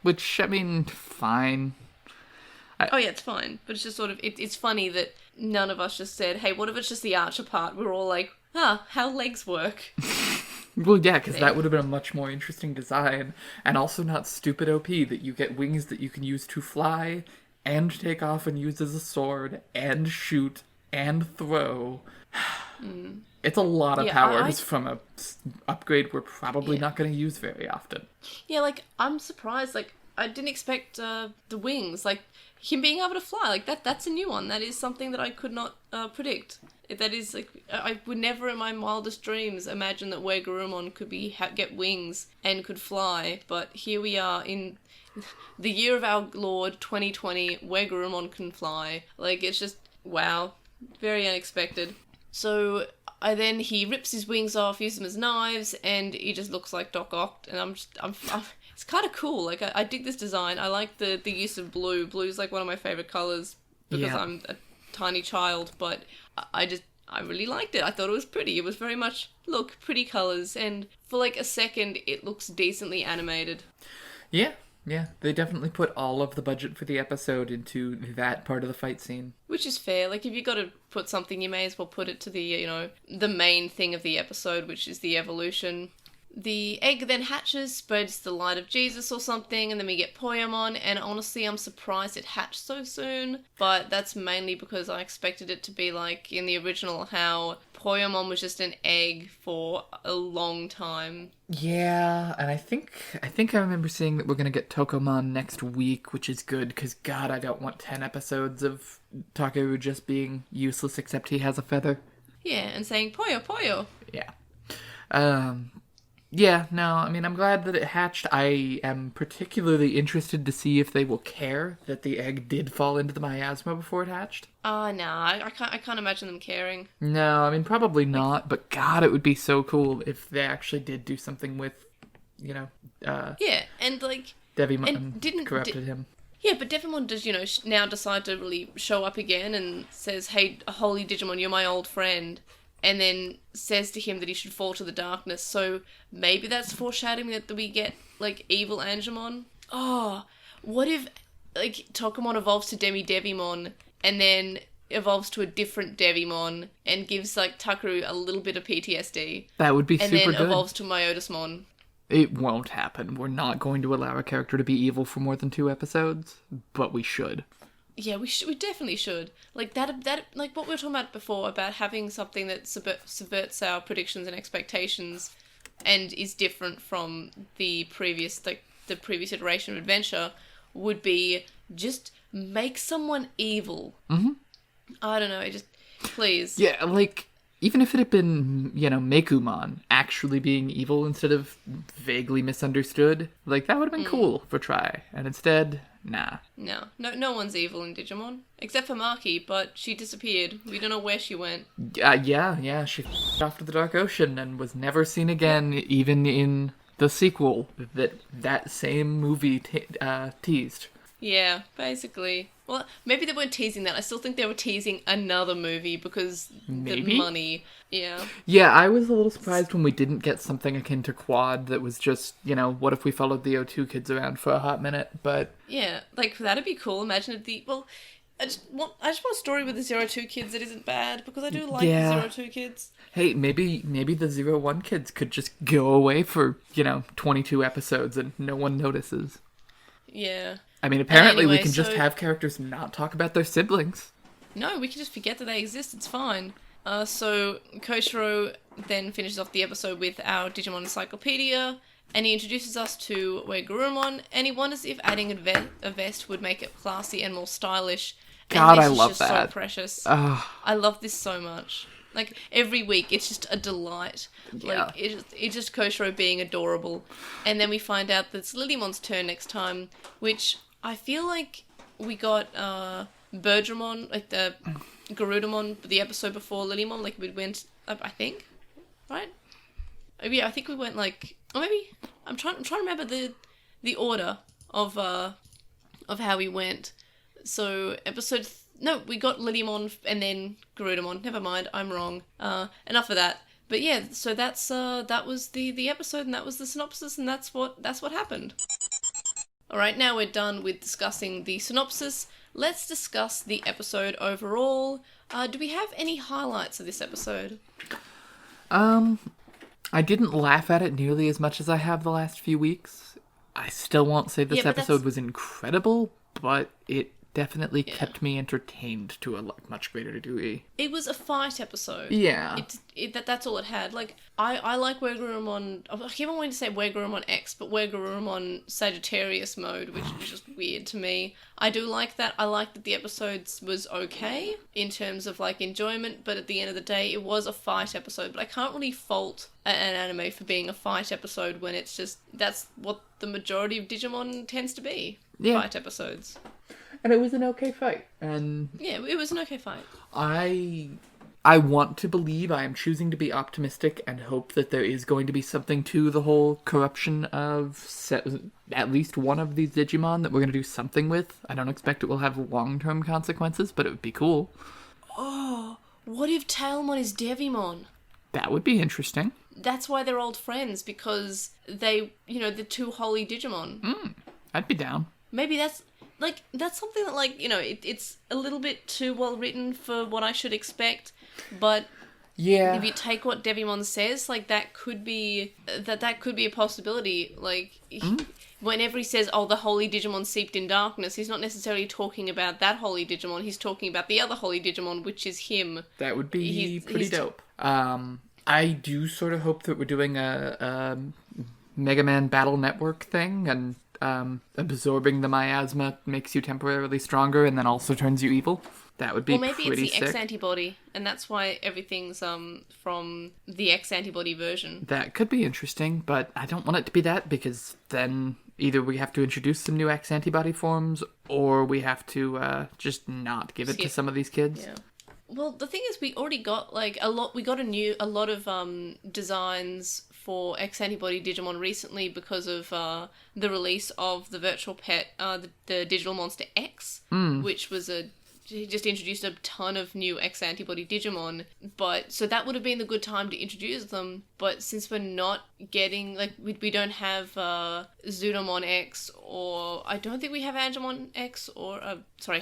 Which, I mean, fine. It's fine. But it's just sort of... It's funny that none of us just said, hey, what if it's just the Archer part? We're all like, how legs work. Well, yeah, because that would have been a much more interesting design, and also not stupid OP that you get wings that you can use to fly, and take off and use as a sword, and shoot, and throw. It's a lot of powers from a upgrade we're probably not going to use very often. Yeah, I'm surprised, I didn't expect the wings, him being able to fly, that's a new one. That is something that I could not predict. That is, I would never in my wildest dreams imagine that where Garurumon could get wings and could fly, but here we are in the year of our Lord, 2020, where Garurumon can fly. It's just, wow, very unexpected. So, then he rips his wings off, uses them as knives, and he just looks like Doc Ock, and I'm it's kind of cool. I dig this design. I like the use of blue. Blue's, one of my favorite colors, because I'm a tiny child, but I really liked it. I thought it was pretty. It was very much, look, pretty colors, and for a second, it looks decently animated. Yeah, they definitely put all of the budget for the episode into that part of the fight scene. Which is fair. If you got to put something, you may as well put it to the, the main thing of the episode, which is the evolution. the egg then hatches, spreads the light of Jesus or something, and then we get Poyomon, and honestly I'm surprised it hatched so soon, but that's mainly because I expected it to be like in the original how Poyomon was just an egg for a long time. Yeah, and I think I remember seeing that we're gonna get Tokomon next week, which is good, because God, I don't want 10 episodes of Takeru just being useless except he has a feather. Yeah, and saying Poyo, Poyo. Yeah. Yeah, no, I mean, I'm glad that it hatched. I am particularly interested to see if they will care that the egg did fall into the miasma before it hatched. No, I can't imagine them caring. No, I mean, probably not, but God, it would be so cool if they actually did do something with, Yeah, and like... Devimon corrupted him. Yeah, but Devimon does, now decide to really show up again and says, hey, holy Digimon, you're my old friend. And then says to him that he should fall to the darkness. So maybe that's foreshadowing that we get, like, evil Angemon. Oh, what if, like, Tokomon evolves to Devimon and then evolves to a different Devimon and gives, like, Takeru a little bit of PTSD. That would be super good. And then evolves to Myotismon. It won't happen. We're not going to allow a character to be evil for more than 2 episodes, but we should. Yeah, we definitely should. Like that, like what we were talking about before, about having something that subverts our predictions and expectations, and is different from the previous iteration of Adventure, would be just make someone evil. Mm-hmm. I don't know, please. Yeah, like, even if it had been, Mekumon actually being evil instead of vaguely misunderstood, like, that would have been cool for try. And instead, nah. No one's evil in Digimon. Except for Maki, but she disappeared. We don't know where she went. Yeah, she off to the Dark Ocean and was never seen again, even in the sequel that same movie teased. Yeah, basically. Well, maybe they weren't teasing that. I still think they were teasing another movie because the money. Yeah. Yeah, I was a little surprised when we didn't get something akin to Quad that was just, what if we followed the O2 kids around for a hot minute, but... Yeah, like, that'd be cool. Imagine I just want a story with the 02 kids that isn't bad, because I do like the 02 kids. Hey, maybe the 01 kids could just go away for, 22 episodes and no one notices. Yeah. I mean, apparently we can just have characters not talk about their siblings. No, we can just forget that they exist. It's fine. So Koshiro then finishes off the episode with our Digimon Encyclopedia, and he introduces us to Garurumon, and he wonders if adding a vest would make it classy and more stylish. God, and I love that. So precious. I love this so much. Like, every week, it's just a delight. Yeah. Like, it's just Koshiro being adorable. And then we find out that it's Lilymon's turn next time, which I feel like we got Bergermon, like the Garurumon, the episode before Lilymon, like we went, I think, right? Yeah, I think we went like, or maybe, I'm trying to remember the order of how we went. So we got Lilymon and then Garurumon. Never mind, I'm wrong. Enough of that. But yeah, so that was the episode, and that was the synopsis, and that's what happened. Alright, now we're done with discussing the synopsis. Let's discuss the episode overall. Do we have any highlights of this episode? I didn't laugh at it nearly as much as I have the last few weeks. I still won't say this episode was incredible, but it definitely kept me entertained to a much greater degree. It was a fight episode. Yeah. That's all it had. Like, I like Garurumon... I keep on wanting to say Garurumon X, but Garurumon Sagittarius mode, which is just weird to me. I do like that. I like that the episodes was okay in terms of, like, enjoyment, but at the end of the day, it was a fight episode. But I can't really fault an anime for being a fight episode when it's just... That's what the majority of Digimon tends to be. Yeah. Fight episodes. And it was an okay fight. And yeah, it was an okay fight. I want to believe, I am choosing to be optimistic and hope that there is going to be something to the whole corruption of at least one of these Digimon that we're going to do something with. I don't expect it will have long-term consequences, but it would be cool. Oh, what if Tailmon is Devimon? That would be interesting. That's why they're old friends, because they, the two holy Digimon. I'd be down. Maybe that's something that, it's a little bit too well written for what I should expect, but Yeah. If you take what Devimon says, like, that could be a possibility. Like, whenever he says, oh, the holy Digimon seeped in darkness, he's not necessarily talking about that holy Digimon, he's talking about the other holy Digimon, which is him. That would be pretty dope. I do sort of hope that we're doing a Mega Man Battle Network thing, and absorbing the miasma makes you temporarily stronger and then also turns you evil. That would be pretty sick. Well, maybe it's the X-antibody, and that's why everything's from the X-antibody version. That could be interesting, but I don't want it to be that, because then either we have to introduce some new X-antibody forms, or we have to just not give it to some of these kids. Yeah. Well, the thing is, we already got a lot of designs for X-antibody Digimon recently because of the release of the virtual pet, the Digital Monster X, which was just introduced a ton of new X-antibody Digimon, so that would have been the good time to introduce them, but since we're not getting, like, we don't have Zudomon X, or I don't think we have Angemon X, or,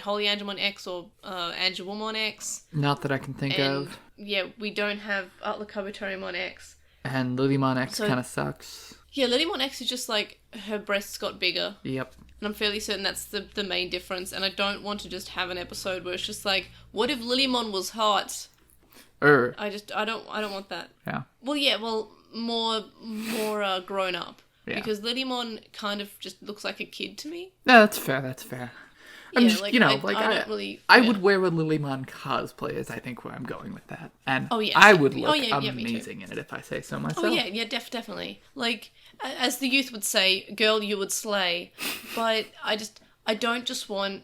Holy Angemon X, or Angelwomon X. Not that I can think of. Yeah, we don't have Kabutorimon X. And Lilymon X kind of sucks. Yeah, Lilymon X is just, like, her breasts got bigger. Yep. And I'm fairly certain that's the main difference, and I don't want to just have an episode where it's just like, what if Lilymon was hot? I don't want that. Yeah. Well, more grown up. Yeah. Because Lilymon kind of just looks like a kid to me. No, that's fair. I'm just, I would wear a Lilymon cosplay, is I think where I'm going with that. And I would look amazing in it, if I say so myself. Oh, yeah, definitely. Like, as the youth would say, girl, you would slay. But I don't just want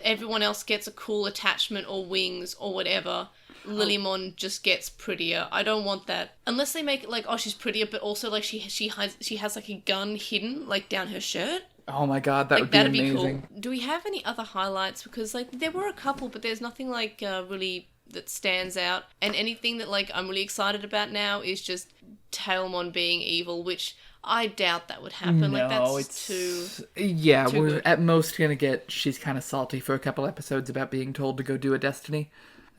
everyone else gets a cool attachment or wings or whatever. Lilymon just gets prettier. I don't want that. Unless they make it like, oh, she's prettier, but also like she has like a gun hidden like down her shirt. Oh my god, that would be amazing. Be cool. Do we have any other highlights? Because like there were a couple, but there's nothing like really that stands out. And anything that like I'm really excited about now is just Tailmon being evil, which I doubt that would happen. No, like that's too we're good. At most gonna get she's kind of salty for a couple episodes about being told to go do a destiny.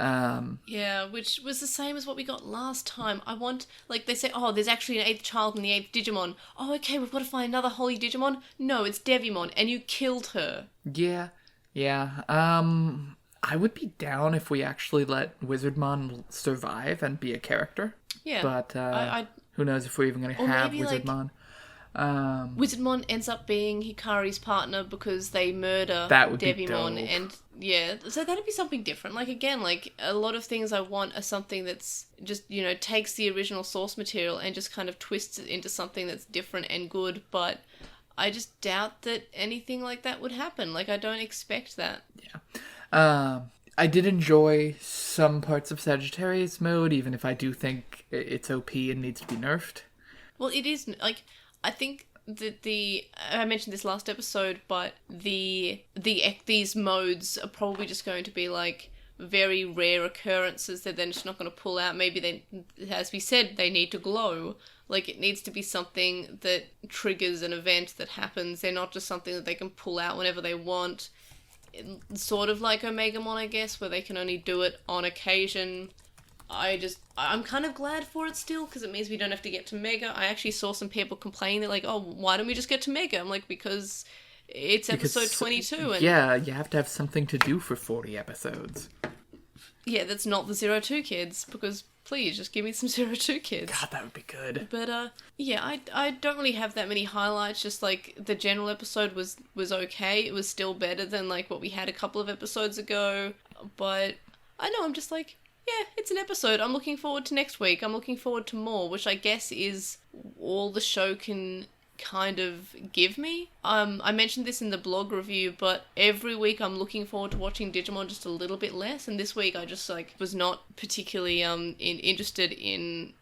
Yeah, which was the same as what we got last time. I want, like, they say, oh, there's actually an 8th child in the 8th Digimon. Oh, okay, we've got to find another holy Digimon. No, it's Devimon, and you killed her. Yeah. I would be down if we actually let Wizardmon survive and be a character. Yeah. But, who knows if we're even going to have Wizardmon. Wizardmon ends up being Hikari's partner because they murder Devimon, and yeah, so that'd be something different. Like again, like a lot of things I want are something that's just, you know, takes the original source material and just kind of twists it into something that's different and good, but I just doubt that anything like that would happen. Like I don't expect that. Yeah. I did enjoy some parts of Sagittarius mode, even if I do think it's OP and needs to be nerfed. Well, it is, like, I think that I mentioned this last episode, but these modes are probably just going to be like very rare occurrences that they're just not going to pull out. Maybe they, as we said, they need to glow. Like it needs to be something that triggers an event that happens. They're not just something that they can pull out whenever they want. Sort of like Omegamon, I guess, where they can only do it on occasion. I'm kind of glad for it still, because it means we don't have to get to Mega. I actually saw some people complain, they're like, oh, why don't we just get to Mega? I'm like, because it's episode 22. And yeah, you have to have something to do for 40 episodes. Yeah, that's not the 02 kids, because please, just give me some 02 kids. God, that would be good. But, yeah, I don't really have that many highlights, just, like, the general episode was okay. It was still better than, like, what we had a couple of episodes ago, but I know, I'm just like, yeah, it's an episode. I'm looking forward to next week. I'm looking forward to more, which I guess is all the show can kind of give me. I mentioned this in the blog review, but every week I'm looking forward to watching Digimon just a little bit less, and this week I just like was not particularly interested in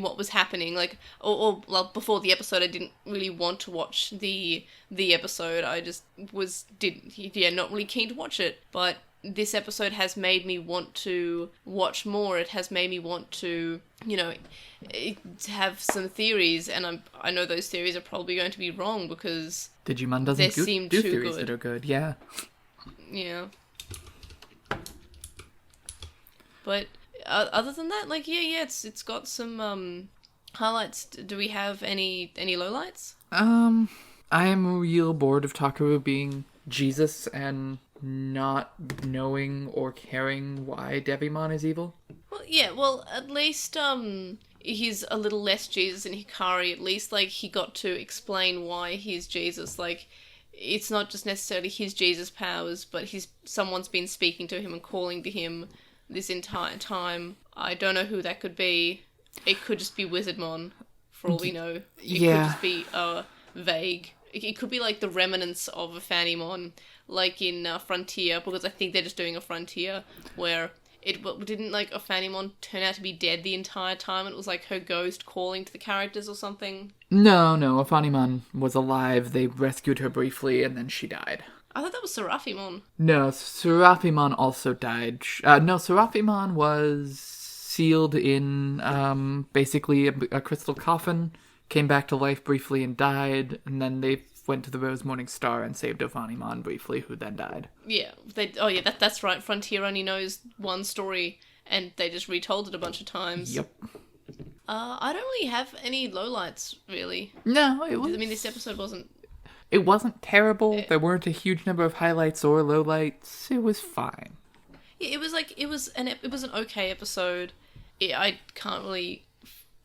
what was happening. Like or well, before the episode I didn't really want to watch the episode. I just not really keen to watch it, but this episode has made me want to watch more. It has made me want to, you know, have some theories, and I know those theories are probably going to be wrong because Digimon doesn't do theories that are good. Yeah. Yeah. But other than that, like, yeah, it's got some highlights. Do we have any lowlights? I am real bored of Takaru being Jesus and not knowing or caring why Devimon is evil. Well, yeah, well, at least, he's a little less Jesus than Hikari. At least, like, he got to explain why he's Jesus. Like, it's not just necessarily his Jesus powers, but someone's been speaking to him and calling to him this entire time. I don't know who that could be. It could just be Wizardmon, for all we know. It could just be, vague. It could be, like, the remnants of a Fanimon, like in Frontier, because I think they're just doing a Frontier, where it didn't, like, a Fanimon turn out to be dead the entire time, and it was, like, her ghost calling to the characters or something? No, a Fanimon was alive, they rescued her briefly, and then she died. I thought that was Serafimon. No, Serafimon also died. No, Serafimon was sealed in, basically a crystal coffin, came back to life briefly and died, and then they went to the Rose Morning Star and saved Ophanimon briefly, who then died. Yeah, that's right. Frontier only knows one story, and they just retold it a bunch of times. Yep. I don't really have any lowlights, really. No, it was... I mean, this episode wasn't... It wasn't terrible. There weren't a huge number of highlights or lowlights. It was fine. Yeah, it was an okay episode. I can't really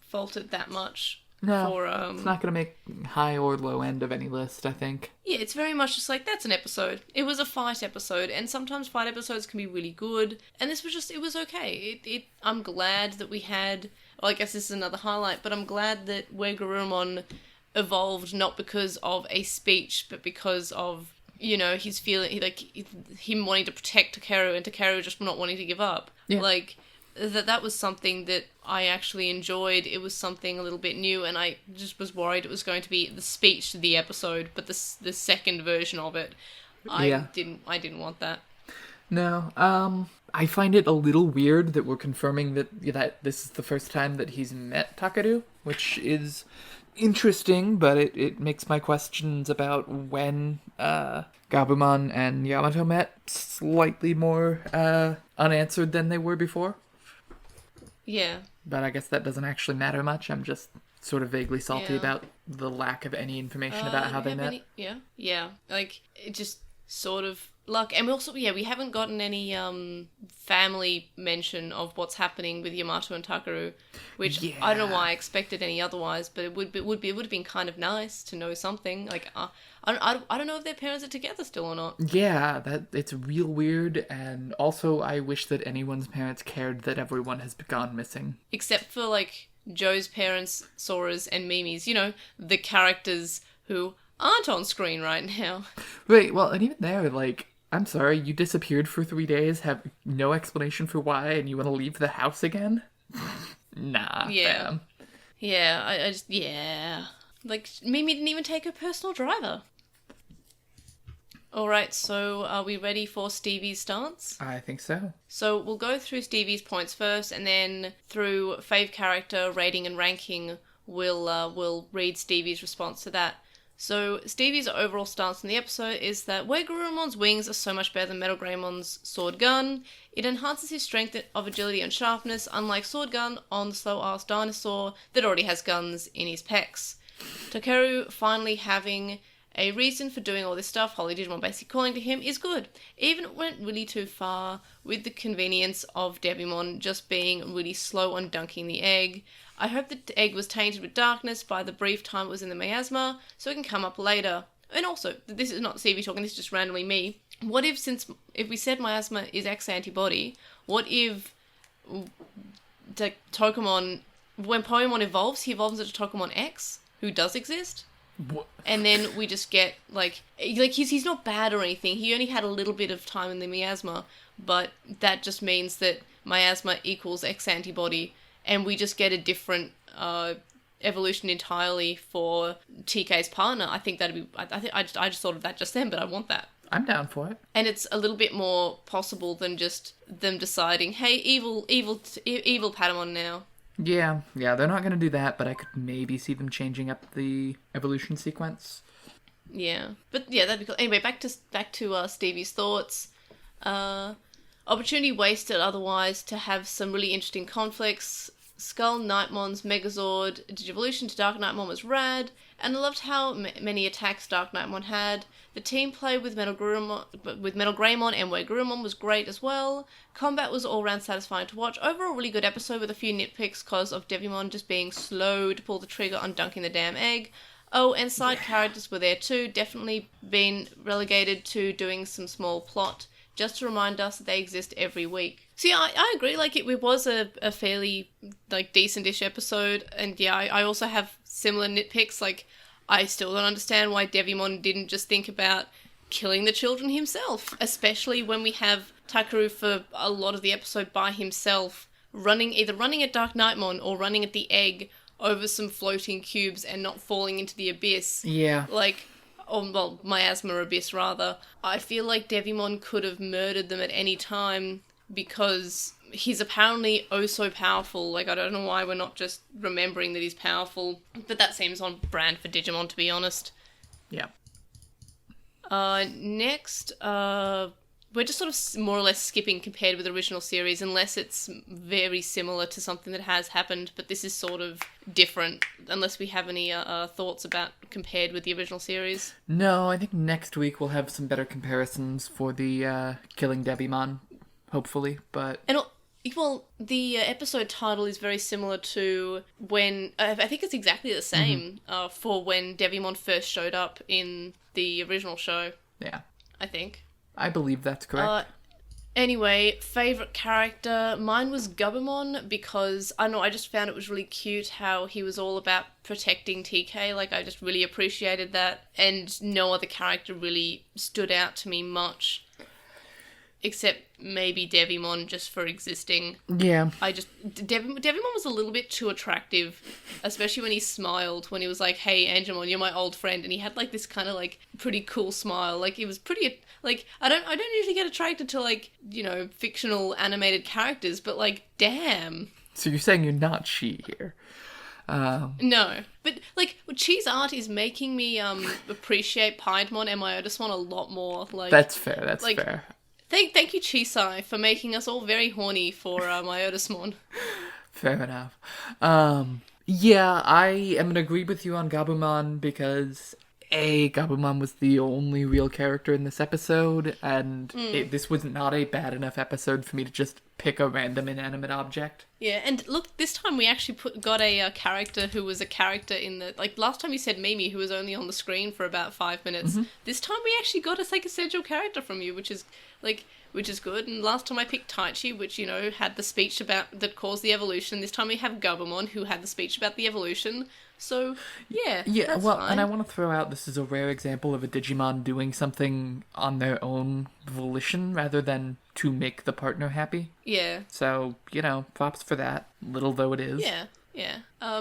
fault it that much. No, it's not going to make high or low end of any list, I think. Yeah, it's very much just like, that's an episode. It was a fight episode, and sometimes fight episodes can be really good, and this was just, it was okay. I'm glad that we had, well, I guess this is another highlight, but I'm glad that where Garurumon evolved not because of a speech, but because of, you know, his feeling, him wanting to protect Takeru, and Takeru just not wanting to give up. Yeah. Like, that was something that I actually enjoyed. It was something a little bit new, and I just was worried it was going to be the speech to the episode, but the second version of it, I didn't want that. No, I find it a little weird that we're confirming that this is the first time that he's met Takeru, which is interesting, but it makes my questions about when Gabumon and Yamato met slightly more unanswered than they were before. Yeah. But I guess that doesn't actually matter much. I'm just sort of vaguely salty about the lack of any information about how they met. Yeah. Like, it just sort of luck. And we also, we haven't gotten any family mention of what's happening with Yamato and Takeru, which I don't know why I expected any otherwise, but it would have been kind of nice to know something. Like, I don't know if their parents are together still or not. Yeah, it's real weird, and also I wish that anyone's parents cared that everyone has gone missing. Except for, like, Joe's parents, Sora's, and Mimi's, you know, the characters who aren't on screen right now. Right, well, and even there, like, I'm sorry, you disappeared for 3 days, have no explanation for why, and you want to leave the house again? Nah, fam. Yeah, I just, Like, Mimi didn't even take her personal driver. Alright, so are we ready for Stevie's stance? I think so. So we'll go through Stevie's points first, and then through fave character, rating and ranking, we'll read Stevie's response to that. So Stevie's overall stance in the episode is that where Garurumon's wings are so much better than Metal Greymon's sword gun, it enhances his strength of agility and sharpness, unlike sword gun on the slow-ass dinosaur that already has guns in his pecs. Takeru finally having a reason for doing all this stuff, Holy Digimon basically calling to him, is good. Even it went really too far with the convenience of Devimon just being really slow on dunking the egg. I hope the egg was tainted with darkness by the brief time it was in the miasma, so it can come up later. And also, this is not Stevie talking, this is just randomly me. What if we said miasma is X antibody, what if the Tokamon, when Poemon evolves, he evolves into Tokamon X, who does exist? What? And then we just get, like he's not bad or anything. He only had a little bit of time in the miasma, but that just means that miasma equals X antibody, and we just get a different evolution entirely for TK's partner. I think that'd be. I just thought of that just then, but I want that. I'm down for it. And it's a little bit more possible than just them deciding, hey, evil Patamon now. Yeah, they're not going to do that, but I could maybe see them changing up the evolution sequence. Yeah, but yeah, that'd be cool. Anyway, back to Stevie's thoughts. Opportunity wasted otherwise to have some really interesting conflicts. Skull Nightmon's Megazord Digivolution to Dark Nightmon was rad, and I loved how many attacks Dark Nightmon had. The team play with Metal Greymon and Where Garurumon was great as well. Combat was all round satisfying to watch. Overall, really good episode with a few nitpicks because of Devimon just being slow to pull the trigger on dunking the damn egg. Oh, and side characters were there too, definitely been relegated to doing some small plot, just to remind us that they exist every week. See, I agree, like, it was a fairly, like, decent-ish episode, and yeah, I also have similar nitpicks, like, I still don't understand why Devimon didn't just think about killing the children himself, especially when we have Takaru for a lot of the episode by himself, either running at Dark Nightmon or running at the egg over some floating cubes and not falling into the abyss. Yeah. Like, well, Miasma Abyss, rather. I feel like Devimon could have murdered them at any time because he's apparently oh so powerful. Like, I don't know why we're not just remembering that he's powerful. But that seems on brand for Digimon, to be honest. Yeah. Next, we're just sort of more or less skipping compared with the original series, unless it's very similar to something that has happened, but this is sort of different, unless we have any thoughts about compared with the original series. No, I think next week we'll have some better comparisons for the Killing Devimon, hopefully, but... Well, the episode title is very similar to when... I think it's exactly the same for when Devimon first showed up in the original show. Yeah. I think. I believe that's correct. Anyway, favourite character, mine was Gabumon because, I don't know, I just found it was really cute how he was all about protecting TK, like I just really appreciated that, and no other character really stood out to me much, except maybe Devimon just for existing. Yeah. Devimon was a little bit too attractive, especially when he smiled, when he was like, hey, Angemon, you're my old friend, and he had like this kind of like pretty cool smile, like it was pretty, like, I don't usually get attracted to like, you know, fictional animated characters, but like, damn. So you're saying you're not she here? No, but like Chi's art is making me appreciate Piedmon and Myotismon a lot more. Like that's fair. That's like, fair. Thank you, Chisai, for making us all very horny for Myotismon. Fair enough. Yeah, I am gonna agree with you on Gabumon because Gabumon was the only real character in this episode, and this was not a bad enough episode for me to just pick a random inanimate object. Yeah, and look, this time we actually got a character who was a character in the... Like, last time you said Mimi, who was only on the screen for about 5 minutes. Mm-hmm. This time we actually got a essential character from you, which is good. And last time I picked Taichi, which, you know, had the speech that caused the evolution. This time we have Gabumon, who had the speech about the evolution. So, yeah, that's fine. And I want to throw out, this is a rare example of a Digimon doing something on their own volition rather than to make the partner happy. Yeah. So, you know, props for that, little though it is. Yeah.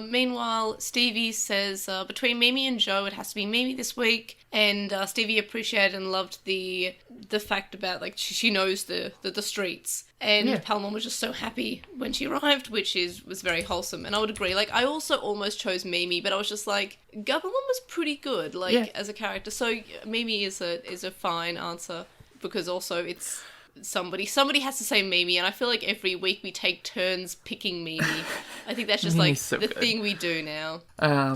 Meanwhile, Stevie says, between Mimi and Joe, it has to be Mimi this week. And Stevie appreciated and loved the fact about, like, she knows the streets. And Palmon was just so happy when she arrived, which was very wholesome. And I would agree. Like, I also almost chose Mimi, but I was just like, Gabumon was pretty good, like, as a character. So Mimi is a fine answer, because also it's... Somebody has to say Mimi, and I feel like every week we take turns picking Mimi. I think that's just like so the thing we do now. I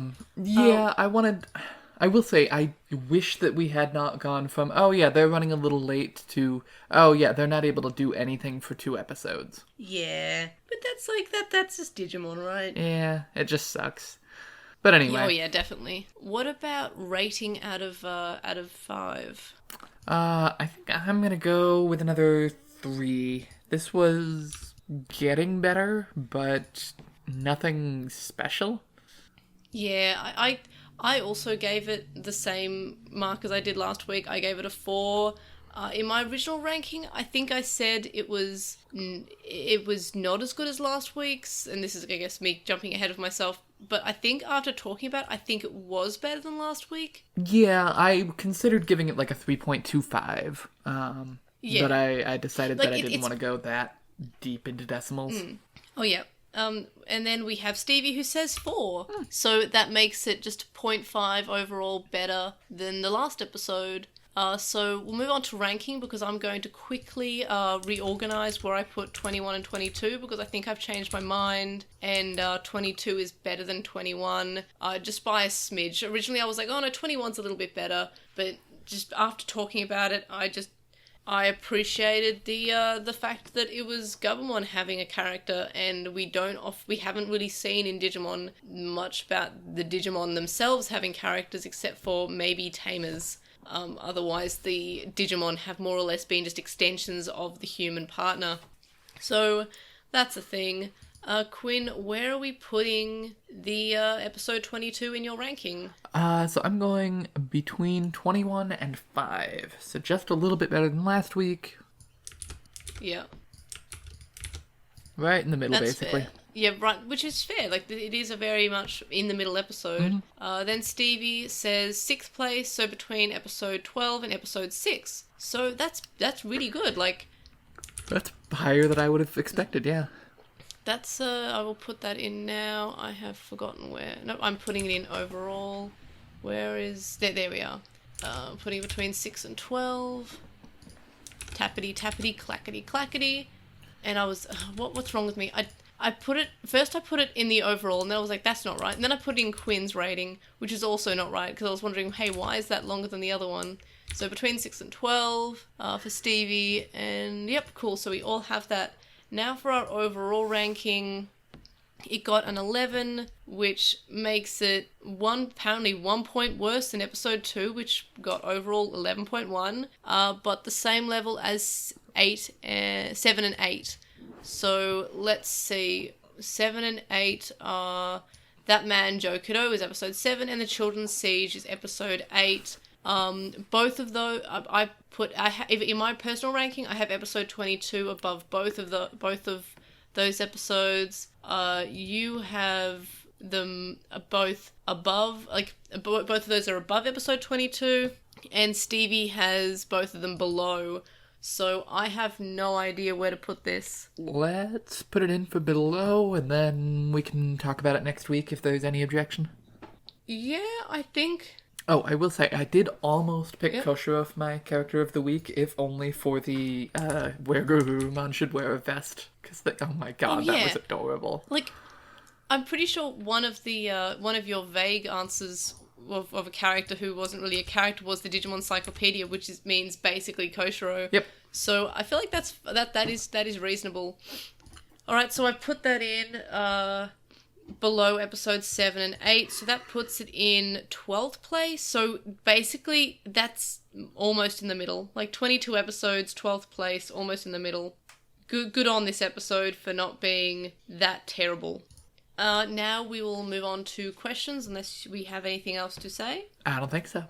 will say, I wish that we had not gone from, oh yeah, they're running a little late to, oh yeah, they're not able to do anything for 2 episodes. Yeah, but that's like, that's just Digimon, right? Yeah, it just sucks. But anyway. Oh yeah, definitely. What about rating out of 5? I think I'm gonna go with another 3. This was getting better, but nothing special. Yeah, I also gave it the same mark as I did last week. I gave it a 4. In my original ranking, I think I said it was not as good as last week's, and this is, I guess, me jumping ahead of myself. But I think after talking about it, I think it was better than last week. Yeah, I considered giving it like a 3.25. But I decided that I didn't want to go that deep into decimals. Oh, yeah. And then we have Stevie who says 4. So that makes it just 0.5 overall better than the last episode. So we'll move on to ranking because I'm going to quickly reorganize where I put 21 and 22 because I think I've changed my mind and 22 is better than 21 just by a smidge. Originally I was like, oh no, 21's a little bit better, but just after talking about it, I appreciated the fact that it was Garurumon having a character, and we haven't really seen in Digimon much about the Digimon themselves having characters except for maybe tamers. Otherwise, the Digimon have more or less been just extensions of the human partner. So that's a thing. Quinn, where are we putting the episode 22 in your ranking? So I'm going between 21 and 5. So just a little bit better than last week. Yeah. Right in the middle, That's basically. Fair. Yeah, right, which is fair. Like, it is a very much in the middle episode. Mm-hmm. Then Stevie says 6th place, so between episode 12 and episode 6. So that's really good. Like, that's higher than I would have expected, yeah. That's, I will put that in now. I have forgotten where. No, I'm putting it in overall. Where is... There we are. Putting it between 6 and 12. Tappity, tappity, clackety, clackety. And I was... what's wrong with me? I put it... First I put it in the overall, and then I was like, that's not right. And then I put it in Quinn's rating, which is also not right, because I was wondering, hey, why is that longer than the other one? So between 6 and 12 for Stevie, and yep, cool. So we all have that. Now for our overall ranking, it got an 11, which makes it apparently 1 point worse than episode 2, which got overall 11.1, but the same level as 7 and 8. So let's see, 7 and 8 are That Man Joe Kiddo is episode 7, and The Children's Siege is episode 8. Both of those, in my personal ranking, I have episode 22 above both of those episodes. You have them both above, both of those are above episode 22, and Stevie has both of them below. So I have no idea where to put this. Let's put it in for below, and then we can talk about it next week if there's any objection. Yeah, I think... Oh, I will say, I did almost pick Koshiro for my character of the week, if only for the where Garurumon should wear a vest. Because, oh my god, that was adorable. Like, I'm pretty sure one of your vague answers of a character who wasn't really a character was the Digimon Encyclopedia, which means basically Koshiro. Yep. So I feel like that is reasonable. Alright, so I put that in below episodes 7 and 8, so that puts it in 12th place. So basically that's almost in the middle. Like 22 episodes, 12th place, almost in the middle. Good on this episode for not being that terrible. Now we will move on to questions, unless we have anything else to say. I don't think so.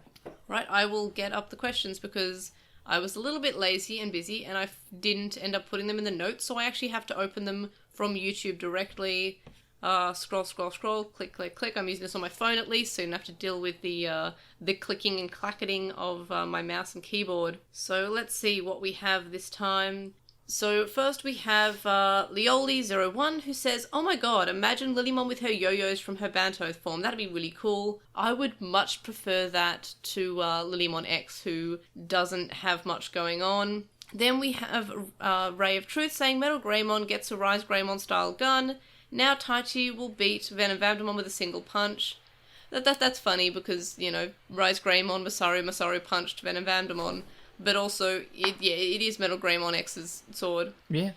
Right, I will get up the questions because I was a little bit lazy and busy and I didn't end up putting them in the notes, so I actually have to open them from YouTube directly. Scroll, click, click, click. I'm using this on my phone at least, so you don't have to deal with the clicking and clacketing of my mouse and keyboard. So let's see what we have this time. So first we have Lioli01 who says, oh my god, imagine Lilymon with her yo-yos from her Banto form. That'd be really cool. I would much prefer that to Lilymon X, who doesn't have much going on. Then we have Ray of Truth saying, Metal Greymon gets a Rise Greymon style gun. Now Taichi will beat Venom Vamdemon with a single punch. That's funny because, you know, Rise Greymon, Masaru punched Venom Vamdemon. But also, it is Metal Greymon X's sword. Yeah.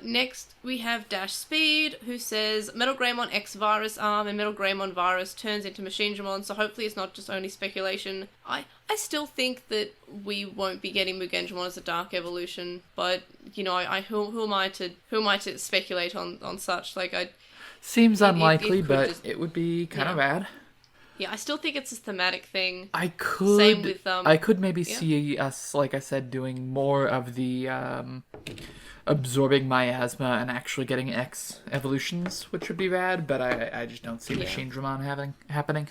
Next, we have Dash Speed, who says, Metal Greymon X Virus Arm and Metal Greymon Virus turns into Machinedramon, so hopefully it's not just only speculation. I still think that we won't be getting Mugendramon as a Dark Evolution, but, you know, who am I to speculate on such? Like, seems unlikely, but it would be kind of rad. Yeah, I still think it's a thematic thing. I could Same with, I could maybe see us, like I said, doing more of the absorbing miasma and actually getting X evolutions, which would be rad, but I just don't see Machinedramon happening.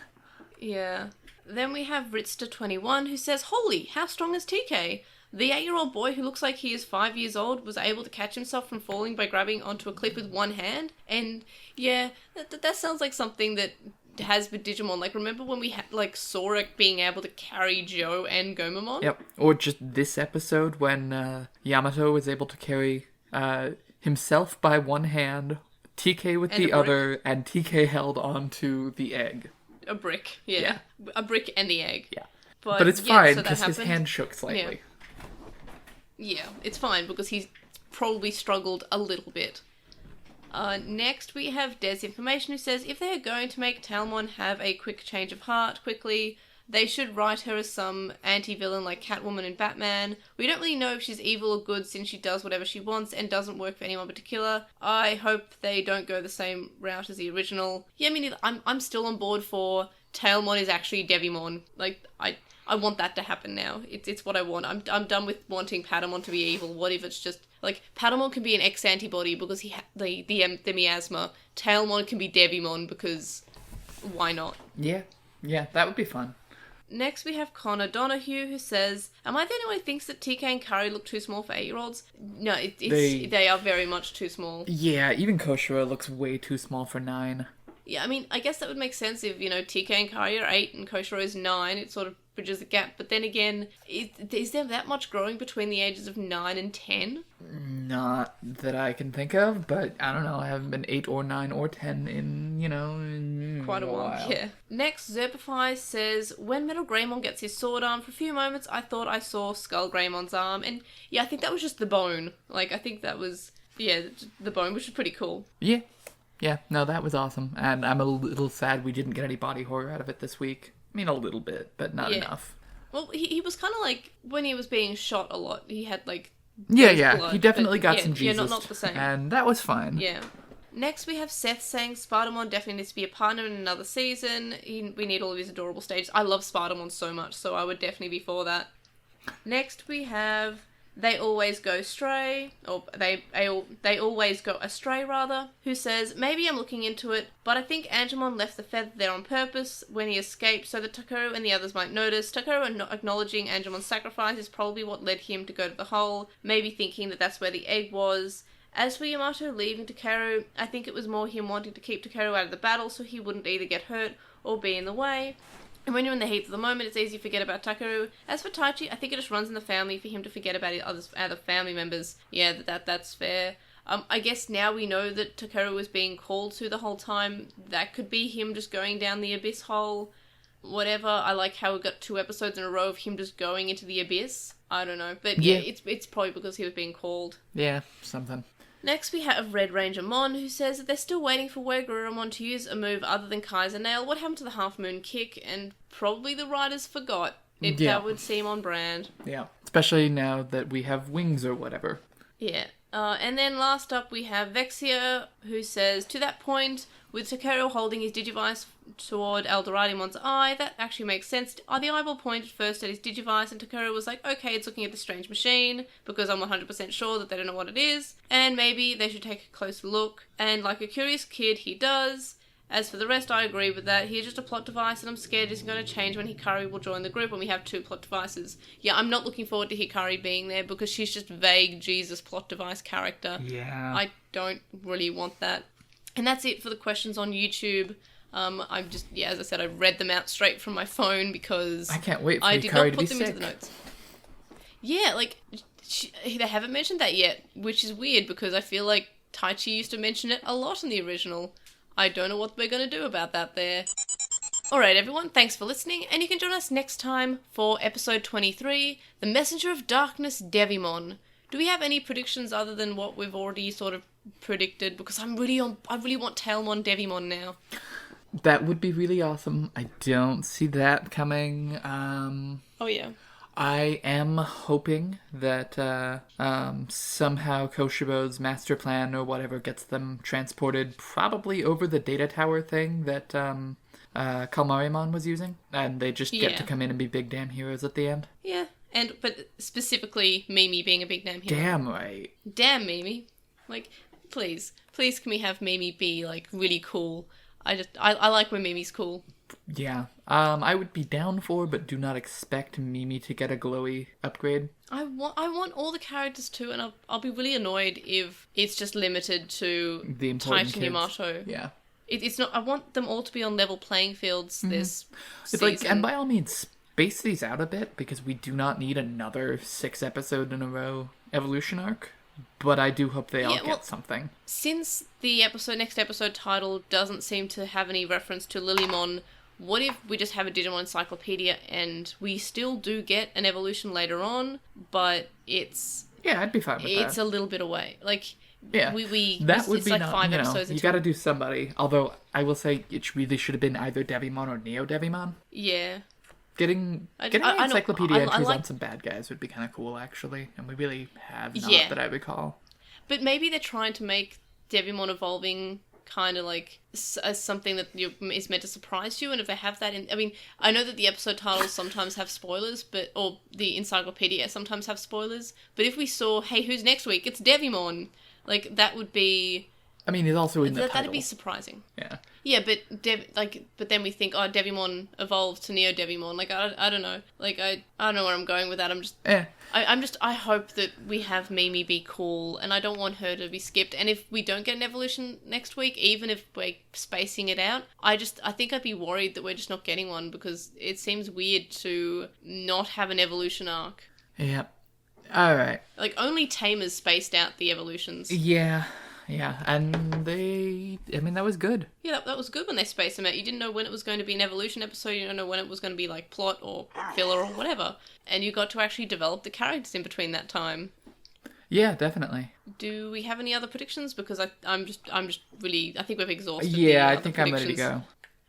Yeah. Then we have Ritster21 who says, holy, how strong is TK? The 8-year-old boy who looks like he is 5 years old was able to catch himself from falling by grabbing onto a cliff with one hand. And yeah, that sounds like something that has with Digimon. Like, remember when we had, like, Sora being able to carry Joe and Gomamon? Yep. Or just this episode when Yamato was able to carry himself by one hand, TK with the other, and TK held onto the egg. A brick, yeah. A brick and the egg. Yeah. But it's fine, because so his hand shook slightly. Yeah, it's fine, because he's probably struggled a little bit. Next, we have Desinformation, who says, if they are going to make Talmon have a quick change of heart quickly, they should write her as some anti-villain like Catwoman and Batman. We don't really know if she's evil or good since she does whatever she wants and doesn't work for anyone in particular. I hope they don't go the same route as the original. Yeah, I mean, I'm still on board for Tailmon is actually Devimon. Like, I want that to happen now. It's what I want. I'm done with wanting Patamon to be evil. What if it's just, like, Patamon can be an X-antibody because he the miasma. Tailmon can be Devimon because why not? Yeah, that would be fun. Next, we have Connor Donahue, who says, am I the only one who thinks that TK and Kari look too small for 8-year-olds? No, they are very much too small. Yeah, even Koshiro looks way too small for 9. Yeah, I mean, I guess that would make sense if, TK and Kari are 8 and Koshiro is 9. It sort of bridges the gap. But then again, is there that much growing between the ages of 9 and 10? Not that I can think of, but I don't know. I haven't been 8 or 9 or 10 in quite a while. Yeah. Next, Zerpify says, when Metal Greymon gets his sword arm, for a few moments I thought I saw Skull Greymon's arm. And yeah, I think that was just the bone. Like, I think that was, the bone, which is pretty cool. Yeah. Yeah, no, that was awesome. And I'm a little sad we didn't get any body horror out of it this week. I mean, a little bit, but not enough. Well, he was kind of like, when he was being shot a lot, he had, like... blood, he definitely got some Jesus. Yeah, not the same. And that was fine. Yeah. Next, we have Seth saying Spider-Man definitely needs to be a partner in another season. We need all of his adorable stages. I love Spider-Man so much, so I would definitely be for that. Next, we have... They always go astray, or they always go astray, rather, who says, maybe I'm looking into it, but I think Angemon left the feather there on purpose when he escaped so that Takeru and the others might notice. Takeru acknowledging Angemon's sacrifice is probably what led him to go to the hole, maybe thinking that that's where the egg was. As for Yamato leaving Takeru, I think it was more him wanting to keep Takeru out of the battle so he wouldn't either get hurt or be in the way. And when you're in the heat of the moment, it's easy to forget about Takeru. As for Taichi, I think it just runs in the family for him to forget about his other family members. Yeah, that's fair. I guess now we know that Takeru was being called to the whole time. That could be him just going down the abyss hole. Whatever. I like how we got 2 episodes in a row of him just going into the abyss. I don't know. But yeah, it's probably because he was being called. Yeah, something. Next, we have Red Ranger Mon, who says that they're still waiting for Garurumon to use a move other than Kaiser Nail. What happened to the Half Moon Kick? And probably the writers forgot. That would seem on brand. Yeah, especially now that we have wings or whatever. Yeah. And then last up, we have Vexia, who says, to that point, with Takeru holding his Digivice toward Eldoradimon's eye, that actually makes sense. The eyeball pointed first at his Digivice, and Takeru was like, okay, it's looking at the strange machine, because I'm 100% sure that they don't know what it is, and maybe they should take a closer look. And like a curious kid, he does. As for the rest, I agree with that. He's just a plot device, and I'm scared it's going to change when Hikari will join the group when we have 2 plot devices. Yeah, I'm not looking forward to Hikari being there, because she's just vague Jesus plot device character. Yeah. I don't really want that. And that's it for the questions on YouTube. I'm just, as I said, I read them out straight from my phone because I can't wait for I Hikari did not to put be them sick. into the notes. Yeah, like, they haven't mentioned that yet, which is weird because I feel like Taichi used to mention it a lot in the original. I don't know what we're going to do about that there. Alright everyone, thanks for listening, and you can join us next time for episode 23, The Messenger of Darkness Devimon. Do we have any predictions other than what we've already sort of predicted? Because I really want Tailmon Devimon now. That would be really awesome. I don't see that coming. Oh yeah. I am hoping that somehow Koshibo's master plan or whatever gets them transported probably over the data tower thing that Kalmarimon was using. And they just get to come in and be big damn heroes at the end. Yeah, but specifically Mimi being a big damn hero. Damn right. Damn Mimi. Like, please can we have Mimi be, like, really cool? I like when Mimi's cool. Yeah. I would be down for, but do not expect Mimi to get a glowy upgrade. I want all the characters to, and I'll be really annoyed if it's just limited to the important Taichi and Yamato. Yeah. It's not. I want them all to be on level playing fields this It's season. like, and by all means, space these out a bit, because we do not need another 6 episode in a row evolution arc. But I do hope they all get something. Since the next episode title doesn't seem to have any reference to Lilymon, what if we just have a Digimon encyclopedia and we still do get an evolution later on, but it's... Yeah, I'd be fine with that. It's a little bit away. Like, that would it's be like not, 5 episodes you into gotta do somebody. Although, I will say, it really should have been either Devimon or Neo Devimon. Yeah. Getting encyclopedia entries on some bad guys would be kind of cool, actually. And we really have not, that I recall. But maybe they're trying to make Devimon evolving kind of like as something that is meant to surprise you. And if they have that in... I mean, I know that the episode titles sometimes have spoilers, or the encyclopedia sometimes have spoilers. But if we saw, hey, who's next week? It's Devimon. Like, that would be... I mean, he's also in the title. That'd be surprising. Yeah. Yeah, but then we think, oh, Devimon evolved to Neo Devimon. Like, I don't know. Like, I don't know where I'm going with that. I'm just... I hope that we have Mimi be cool, and I don't want her to be skipped. And if we don't get an evolution next week, even if we're spacing it out, I think I'd be worried that we're just not getting one, because it seems weird to not have an evolution arc. Yeah. Alright. Like, only Tamers spaced out the evolutions. Yeah, and that was good. Yeah, that was good when they spaced them out. You didn't know when it was going to be an evolution episode, you didn't know when it was going to be, like, plot or filler or whatever. And you got to actually develop the characters in between that time. Yeah, definitely. Do we have any other predictions? Because I'm just really... I think we've exhausted I think I'm ready to go.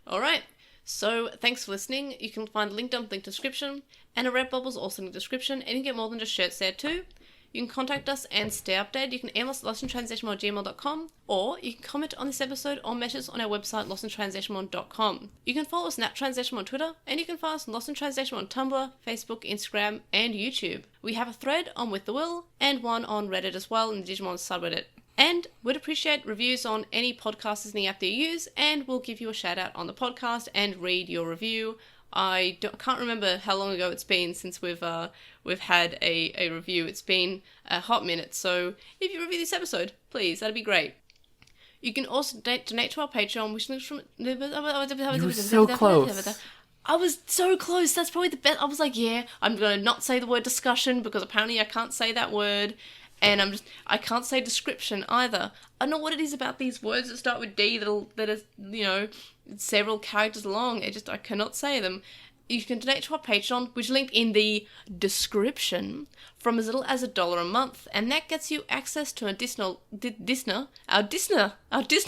Alright, so thanks for listening. You can find a link down in the description, and a Redbubble's also in the description, and you can get more than just shirts there too. You can contact us and stay updated. You can email us at LostinTranslationmon@gmail.com, or you can comment on this episode or message on our website, LostinTranslationmon.com. You can follow us at @TranslationMon on Twitter, and you can find us on LostinTranslationmon on Tumblr, Facebook, Instagram, and YouTube. We have a thread on With the Will, and one on Reddit as well, in the Digimon subreddit. And we'd appreciate reviews on any podcasters in the app that you use, and we'll give you a shout out on the podcast and read your review. I can't remember how long ago it's been since we've had a review. It's been a hot minute, so if you review this episode, please, that'd be great. You can also donate to our Patreon, which links from... You were so close. I was so close. That's probably the best. I was like, yeah, I'm going to not say the word discussion, because apparently I can't say that word. And I can't say description either. I don't know what it is about these words that start with D that are, several characters long. I cannot say them. You can donate to our Patreon, which is linked in the description, from as little as $1 a month, and that gets you access to our listener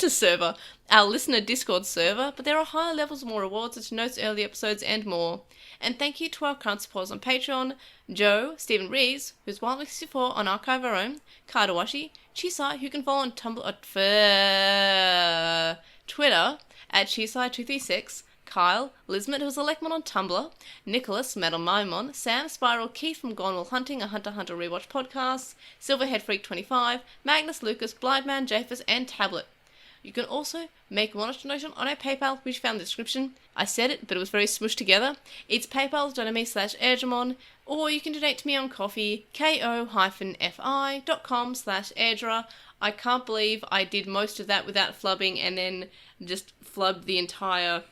server, our listener Discord server, but there are higher levels, more rewards, such as notes, early episodes, and more. And thank you to our current supporters on Patreon: Joe, Stephen Rees, who's 164 on Archive Our Own, Kadawashi, Chisai, who can follow on Twitter at Chisai236, Kyle, Lismet, who's a Lekmon on Tumblr, Nicholas, Metal Maimon, Sam, Spiral, Keith from Gone Will Hunting, a Hunter x Hunter rewatch podcast, Silverhead Freak 25, Magnus, Lucas, Blindman, Japhus, and Tablet. You can also make a monetary donation on our PayPal, which you found in the description. I said it, but it was very smooshed together. It's paypal.me/airdramon, or you can donate to me on Ko-fi, ko-fi.com/airdra. I can't believe I did most of that without flubbing, and then just flubbed the entire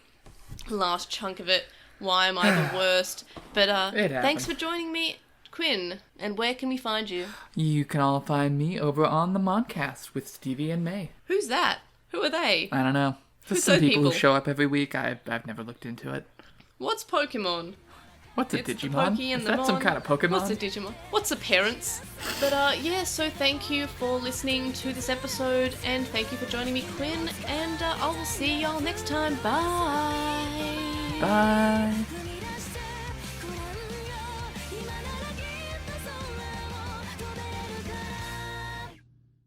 last chunk of it. Why am I the worst? But thanks for joining me, Quinn. And where can we find you? You can all find me over on the Modcast with Stevie and May. Who's that? Who are they? I don't know. Who's some those people who show up every week. I've never looked into it. What's Pokemon? What's a It's Digimon? The and Is the that Mon. some kind of Pokemon? What's a Digimon? What's a parents? But so thank you for listening to this episode, and thank you for joining me, Quinn, and I will see y'all next time. Bye! Bye!